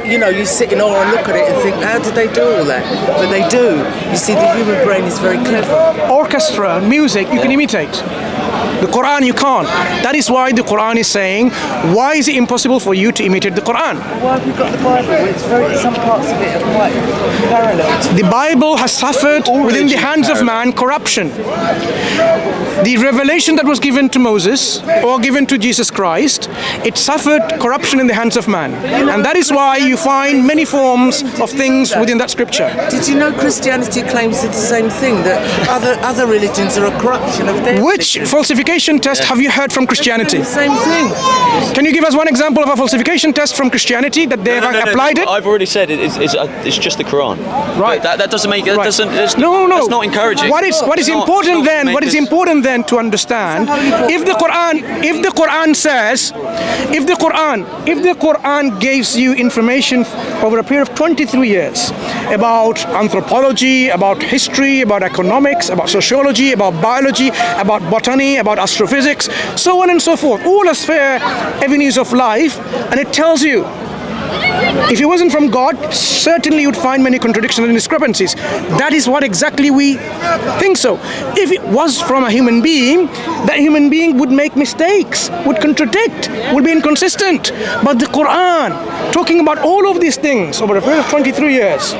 [SPEAKER 3] you sit in awe and look at it and think, how did they do all that? But they do. You see, the human brain is very clever.
[SPEAKER 1] orchestra, music, you can imitate. The Quran you can't. That is why the Quran is saying, why is it impossible for you to imitate the Quran?
[SPEAKER 3] Why have we got the Bible? Some parts of it are quite parallel.
[SPEAKER 1] The Bible has suffered within the hands of man corruption. The revelation that was given to Moses or given to Jesus Christ, it suffered corruption in the hands of man. And that is why you find many forms of things within that scripture.
[SPEAKER 3] Did you know Christianity claims the same thing, that other religions are a corruption of their
[SPEAKER 1] Which
[SPEAKER 3] religion?
[SPEAKER 1] falsification test have you heard from Christianity?
[SPEAKER 3] Same thing.
[SPEAKER 1] Can you give us one example of a falsification test from Christianity that they have applied it?
[SPEAKER 2] I've already said it's just the Quran.
[SPEAKER 1] Right.
[SPEAKER 2] But that doesn't make it.
[SPEAKER 1] Right.
[SPEAKER 2] No. That's not encouraging.
[SPEAKER 1] What is important then? What is important then to understand? If the Quran says, if the Quran gives you information over a period of 23 years about anthropology, about history, about economics, about sociology, about biology, about botany, about astrophysics, so on and so forth, all as fair avenues of life, and it tells you, if it wasn't from God, certainly you'd find many contradictions and discrepancies. That is what exactly we think so. If it was from a human being, that human being would make mistakes, would contradict, would be inconsistent. But the Quran, talking about all of these things over a period of 23 years,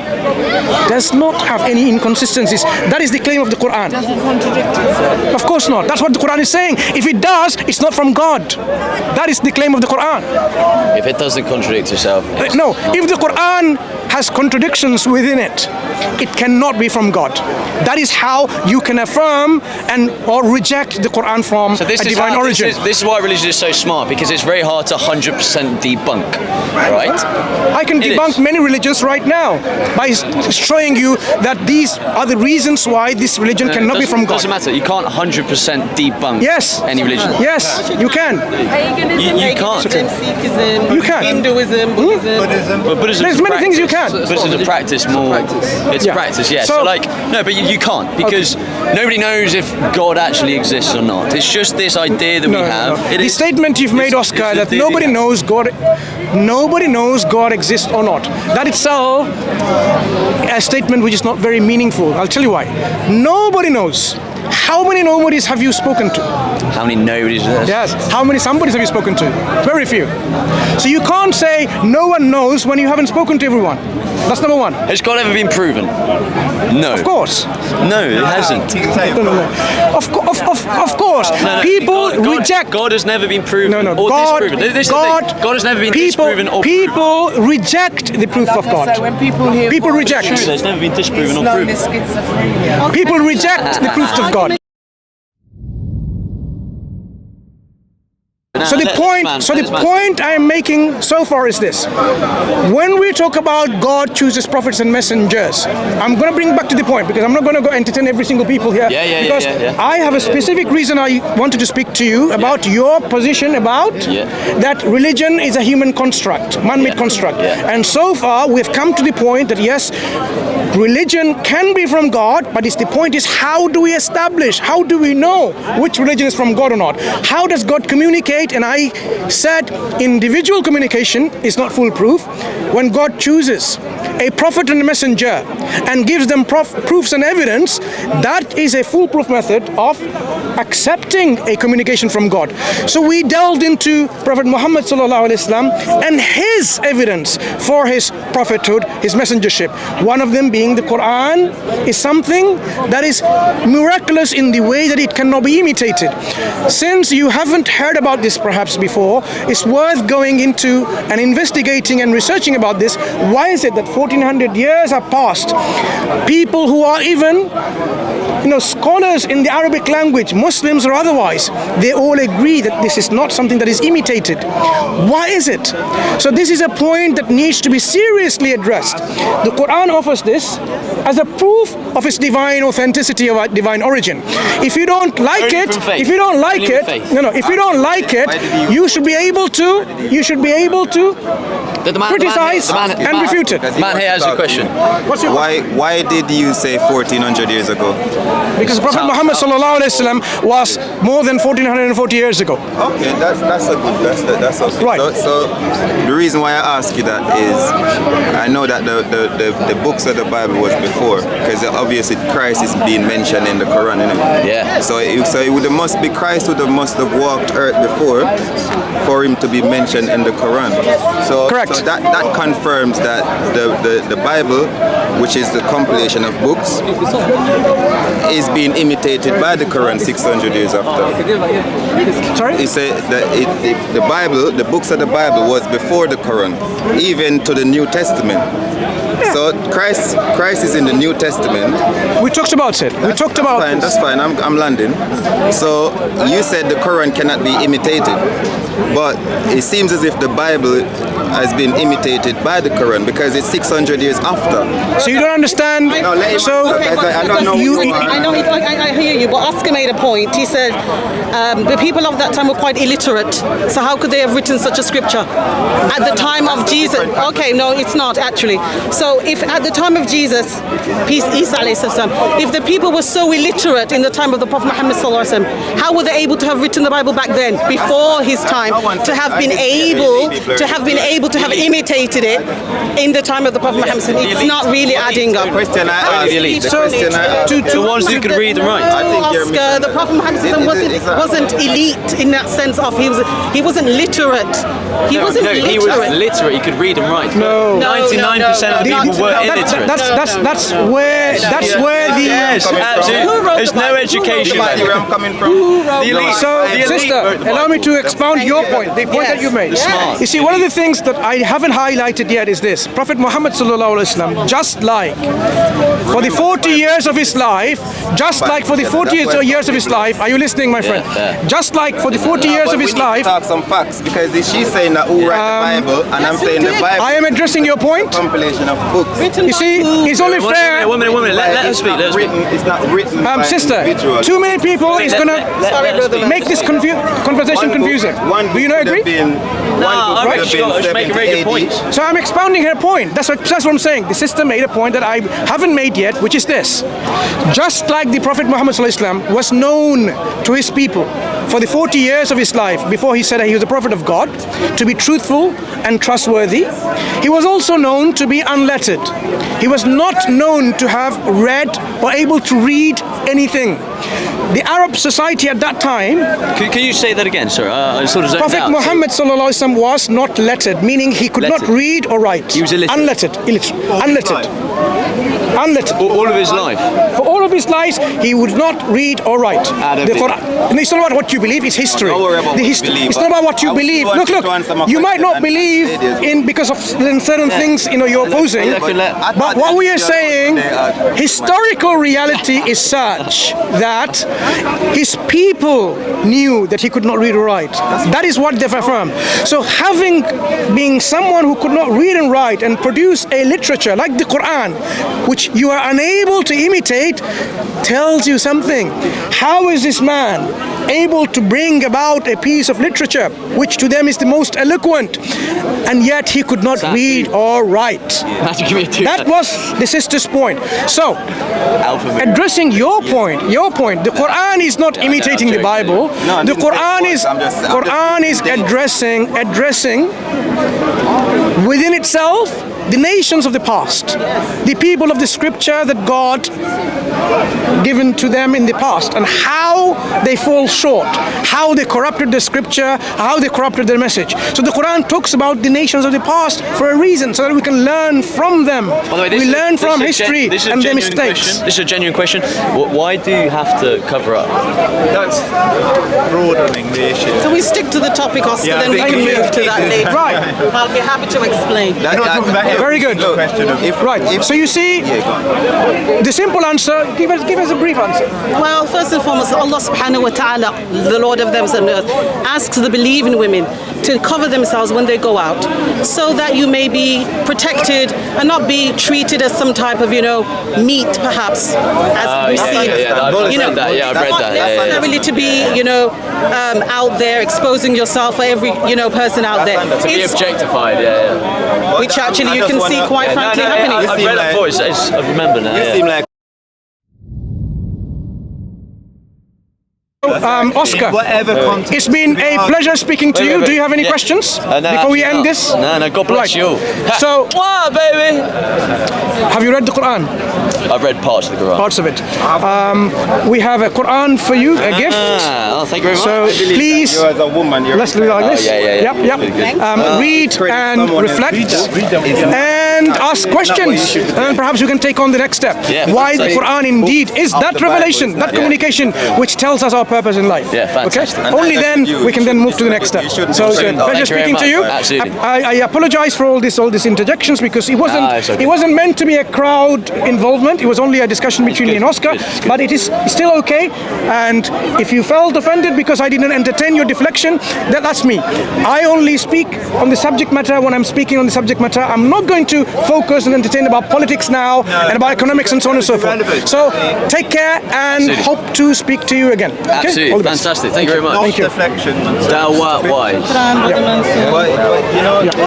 [SPEAKER 1] does not have any inconsistencies. That is the claim of the Quran.
[SPEAKER 3] Does it contradict itself?
[SPEAKER 1] Of course not. That's what the Quran is saying. If it does, it's not from God. That is the claim of the Quran.
[SPEAKER 2] If it doesn't contradict itself.
[SPEAKER 1] No, if the Quran has contradictions within it, it cannot be from God. That is how you can affirm or reject the Quran from a divine origin.
[SPEAKER 2] This is why religion is so smart, because it's very hard to 100% debunk, right?
[SPEAKER 1] I can debunk many religions right now by showing you that these are the reasons why this religion cannot be from God.
[SPEAKER 2] Doesn't matter. You can't 100% debunk any religion.
[SPEAKER 1] Yes, you can.
[SPEAKER 2] You can't.
[SPEAKER 6] Sikhism,
[SPEAKER 1] You can.
[SPEAKER 6] Hinduism, Buddhism.
[SPEAKER 2] But Buddhism
[SPEAKER 1] There's
[SPEAKER 2] is
[SPEAKER 1] many things you
[SPEAKER 2] practice.
[SPEAKER 1] can.
[SPEAKER 2] Buddhism is a practice more. It's
[SPEAKER 1] Yeah.
[SPEAKER 2] practice, yeah.
[SPEAKER 1] So-
[SPEAKER 2] No, but you can't, because nobody knows if God actually exists or not. It's just this idea that we have. It
[SPEAKER 1] The
[SPEAKER 2] is-
[SPEAKER 1] statement you've made,
[SPEAKER 2] it's
[SPEAKER 1] Oscar,
[SPEAKER 2] the
[SPEAKER 1] that
[SPEAKER 2] theory.
[SPEAKER 1] nobody knows God exists or not. That itself, a statement which is not very meaningful. I'll tell you why. Nobody knows. How many nobodies have you spoken to?
[SPEAKER 2] How many nobodies are there?
[SPEAKER 1] Yes. How many somebodies have you spoken to? Very few. So you can't say no one knows when you haven't spoken to everyone. That's number one.
[SPEAKER 2] Has God ever been proven? No.
[SPEAKER 1] Of course.
[SPEAKER 2] No, it hasn't.
[SPEAKER 1] Of course.
[SPEAKER 2] No,
[SPEAKER 1] People reject.
[SPEAKER 2] God has never been proven
[SPEAKER 1] No,
[SPEAKER 2] or
[SPEAKER 1] God,
[SPEAKER 2] disproven. This is the thing. God has never been disproven or proven.
[SPEAKER 1] people reject the proof of God.
[SPEAKER 3] So when people hear
[SPEAKER 1] People
[SPEAKER 3] God,
[SPEAKER 1] reject.
[SPEAKER 2] True, there's never been
[SPEAKER 3] it's
[SPEAKER 2] disproven or
[SPEAKER 3] known
[SPEAKER 2] proven.
[SPEAKER 3] as schizophrenia.
[SPEAKER 1] People reject the proofs of God. So the point I am making so far is this: when we talk about God chooses prophets and messengers, I'm going to bring back to the point, because I'm not going to go entertain every single people here. Because I have a specific reason I wanted to speak to you about your position about that religion is a human construct, man-made construct. And so far we've come to the point that yes, religion can be from God, but the point is, how do we establish, how do we know which religion is from God or not? How does God communicate? And I said individual communication is not foolproof. When God chooses a prophet and a messenger and gives them proofs and evidence, that is a foolproof method of accepting a communication from God. So we delved into Prophet Muhammad ﷺ and his evidence for his prophethood, his messengership. One of them being saying the Quran is something that is miraculous in the way that it cannot be imitated. Since you haven't heard about this perhaps before, it's worth going into and investigating and researching about this. Why is it that 1400 years have passed? People who are even scholars in the Arabic language, Muslims or otherwise, they all agree that this is not something that is imitated. Why is it? So this is a point that needs to be seriously addressed. The Quran offers this as a proof of its divine authenticity or divine origin. If you don't like it, you should be able to criticize and refute it.
[SPEAKER 2] The man here has a question.
[SPEAKER 7] Why did you say 1400 years ago?
[SPEAKER 1] Because Prophet Muhammad ﷺ was more than 1440 years ago.
[SPEAKER 7] Okay, that's okay.
[SPEAKER 1] Right.
[SPEAKER 7] So the reason why I ask you that is I know that the books of the Bible was before, because obviously Christ is being mentioned in the Quran, isn't it?
[SPEAKER 2] Yeah.
[SPEAKER 7] So it must be Christ must have walked earth before for him to be mentioned in the Quran. So,
[SPEAKER 1] correct.
[SPEAKER 7] So that confirms that the Bible, which is the compilation of books, is being imitated by the Quran 600 years after.
[SPEAKER 1] Sorry?
[SPEAKER 7] He said that the Bible, the books of the Bible was before the Quran, even to the New Testament. Yeah. So Christ is in the New Testament.
[SPEAKER 1] We talked about it.
[SPEAKER 7] That's fine. I'm landing. So you said the Quran cannot be imitated, but it seems as if the Bible has been imitated by the Quran because it's 600 years after.
[SPEAKER 1] So you don't understand.
[SPEAKER 7] No, I don't know.
[SPEAKER 6] I hear you, but Oscar made a point. He said the people of that time were quite illiterate, so how could they have written such a scripture at the time of Jesus? Okay, no, it's not actually. So if at the time of Jesus, peace Isa alayhi salam, if the people were so illiterate in the time of the Prophet Muhammad sallallahu alaihi wasallam, how were they able to have written the Bible back then, before his time, to have been able to have imitated it in the time of the Prophet Muhammad sallallahu alaihi wasallam? It's not really adding up.
[SPEAKER 7] The question I asked,
[SPEAKER 2] the ones who could read and write.
[SPEAKER 6] Oscar, the Prophet Muhammad sallallahu alaihi wasallam wasn't elite in that sense of he wasn't literate. He was
[SPEAKER 2] literate. He could read and write.
[SPEAKER 1] No.
[SPEAKER 2] 99% of the people were illiterate.
[SPEAKER 1] That's where the
[SPEAKER 2] There's no education.
[SPEAKER 7] where I'm coming from.
[SPEAKER 1] So, sister, allow me to expound your point, the point that you made.
[SPEAKER 2] Smart.
[SPEAKER 1] You see, one of the things that I haven't highlighted yet is this. Prophet Muhammad sallallahu alaihi wasallam, just like for the 40 years of his life, are you listening, my friend? Just like for the 40 years of his life.
[SPEAKER 7] Talk some facts, because she's saying that who write the Bible, and I'm saying the Bible.
[SPEAKER 1] I am addressing your point.
[SPEAKER 7] Compilation of books.
[SPEAKER 1] You see, it's only fair.
[SPEAKER 2] One minute. Let us speak.
[SPEAKER 7] It's not written by
[SPEAKER 1] sister,
[SPEAKER 7] individuals.
[SPEAKER 1] too many people is going to make this conversation confusing. Do you not agree?
[SPEAKER 2] I just make a very good point.
[SPEAKER 1] So I'm expounding her point. That's what I'm saying. The sister made a point that I haven't made yet, which is this. Just like the Prophet Muhammad ﷺ was known to his people for the 40 years of his life before he said that he was a prophet of God, to be truthful and trustworthy, he was also known to be unlettered. He was not known to have read or able to read anything. The Arab society at that time.
[SPEAKER 2] Can you say that again, sir? I sort of zoned
[SPEAKER 1] Prophet
[SPEAKER 2] out.
[SPEAKER 1] Muhammad sallallahu alaihi wasallam was not lettered, meaning he could not read or write.
[SPEAKER 2] He was illiterate.
[SPEAKER 1] Unlettered.
[SPEAKER 2] All of his life.
[SPEAKER 1] For all of his life, he would not read or write. The Quran. And it's not about what you believe; it's history. It's not about what you believe. Look. You might not believe in because of certain things you're opposing. But what we are saying, historical reality is such that his people knew that he could not read or write. That is what they've affirmed. So being someone who could not read and write and produce a literature like the Quran, which you are unable to imitate, tells you something. How is this man able to bring about a piece of literature which to them is the most eloquent, and yet he could not read or write? That was the sister's point. So, addressing your point, the Quran is not imitating the Bible. The Quran is addressing within itself the nations of the past, the people of the scripture that God given to them in the past and how they fall short, how they corrupted the scripture, how they corrupted their message. So the Quran talks about the nations of the past for a reason, so that we can learn from them.
[SPEAKER 2] By the way,
[SPEAKER 1] we learn from history and their mistakes.
[SPEAKER 2] This is a genuine question. Why do you have to cover up?
[SPEAKER 8] That's broadening the issue.
[SPEAKER 6] So we stick to the topic, Oscar,
[SPEAKER 8] Yeah,
[SPEAKER 6] then we
[SPEAKER 8] thank
[SPEAKER 6] can
[SPEAKER 8] you.
[SPEAKER 6] move to that later.
[SPEAKER 1] Right.
[SPEAKER 6] I'll be happy to explain.
[SPEAKER 1] Very good. Right. So you see, the simple answer. Give us a brief answer.
[SPEAKER 6] Well, first and foremost, Allah subhanahu wa ta'ala, the Lord of the heavens and earth, asks the believing women to cover themselves when they go out, so that you may be protected and not be treated as some type of, meat, perhaps, as we see.
[SPEAKER 2] I've read that. Yeah, I've read
[SPEAKER 6] Not
[SPEAKER 2] that.
[SPEAKER 6] necessarily to be, out there exposing yourself for every, person out there.
[SPEAKER 2] To be objectified, yeah.
[SPEAKER 6] Which actually you can see quite frankly happening.
[SPEAKER 2] I've read that before. I remember now.
[SPEAKER 7] You
[SPEAKER 2] Yeah.
[SPEAKER 7] seem like
[SPEAKER 1] Oscar,
[SPEAKER 8] Whatever context.
[SPEAKER 1] it's been a pleasure speaking to you. Do you have any questions
[SPEAKER 2] No,
[SPEAKER 1] before we end
[SPEAKER 2] absolutely
[SPEAKER 1] this?
[SPEAKER 2] not. No, God bless
[SPEAKER 1] Right.
[SPEAKER 2] you all.
[SPEAKER 1] So,
[SPEAKER 2] Mwah, baby.
[SPEAKER 1] have you read the Quran?
[SPEAKER 2] I've read parts of the Quran.
[SPEAKER 1] Parts of it. We have a Quran for you, a gift.
[SPEAKER 2] Thank you very much.
[SPEAKER 1] So please,
[SPEAKER 7] you as a woman, you're
[SPEAKER 1] let's do it like this.
[SPEAKER 2] yeah.
[SPEAKER 1] Yep. Read and reflect and ask questions, and perhaps you can take on the next step.
[SPEAKER 2] Yeah,
[SPEAKER 1] Why the
[SPEAKER 2] fantastic.
[SPEAKER 1] Quran indeed is that revelation, that communication, which tells us our purpose in life.
[SPEAKER 2] Yeah, fantastic.
[SPEAKER 1] Okay. Only then we can then move to the next step. So it's a pleasure
[SPEAKER 2] Thank you very
[SPEAKER 1] speaking to
[SPEAKER 2] much.
[SPEAKER 1] you.
[SPEAKER 2] Absolutely.
[SPEAKER 1] I apologize for all these interjections, because it
[SPEAKER 2] it's okay.
[SPEAKER 1] wasn't meant to be a crowd involvement. It was only a discussion between me and Oscar.
[SPEAKER 2] It's good.
[SPEAKER 1] But it is still okay. And if you felt offended because I didn't entertain your deflection, that's me. I only speak on the subject matter when I'm speaking on the subject matter. I'm not going to focus and entertain about politics now and about economics and so on and so forth. So take care and
[SPEAKER 2] Absolutely.
[SPEAKER 1] hope to speak to you again. Okay?
[SPEAKER 2] Absolutely.
[SPEAKER 1] All the best.
[SPEAKER 2] Fantastic. Thank you very much.
[SPEAKER 1] Thank you.
[SPEAKER 8] Deflections.
[SPEAKER 2] DawahWise.
[SPEAKER 8] But,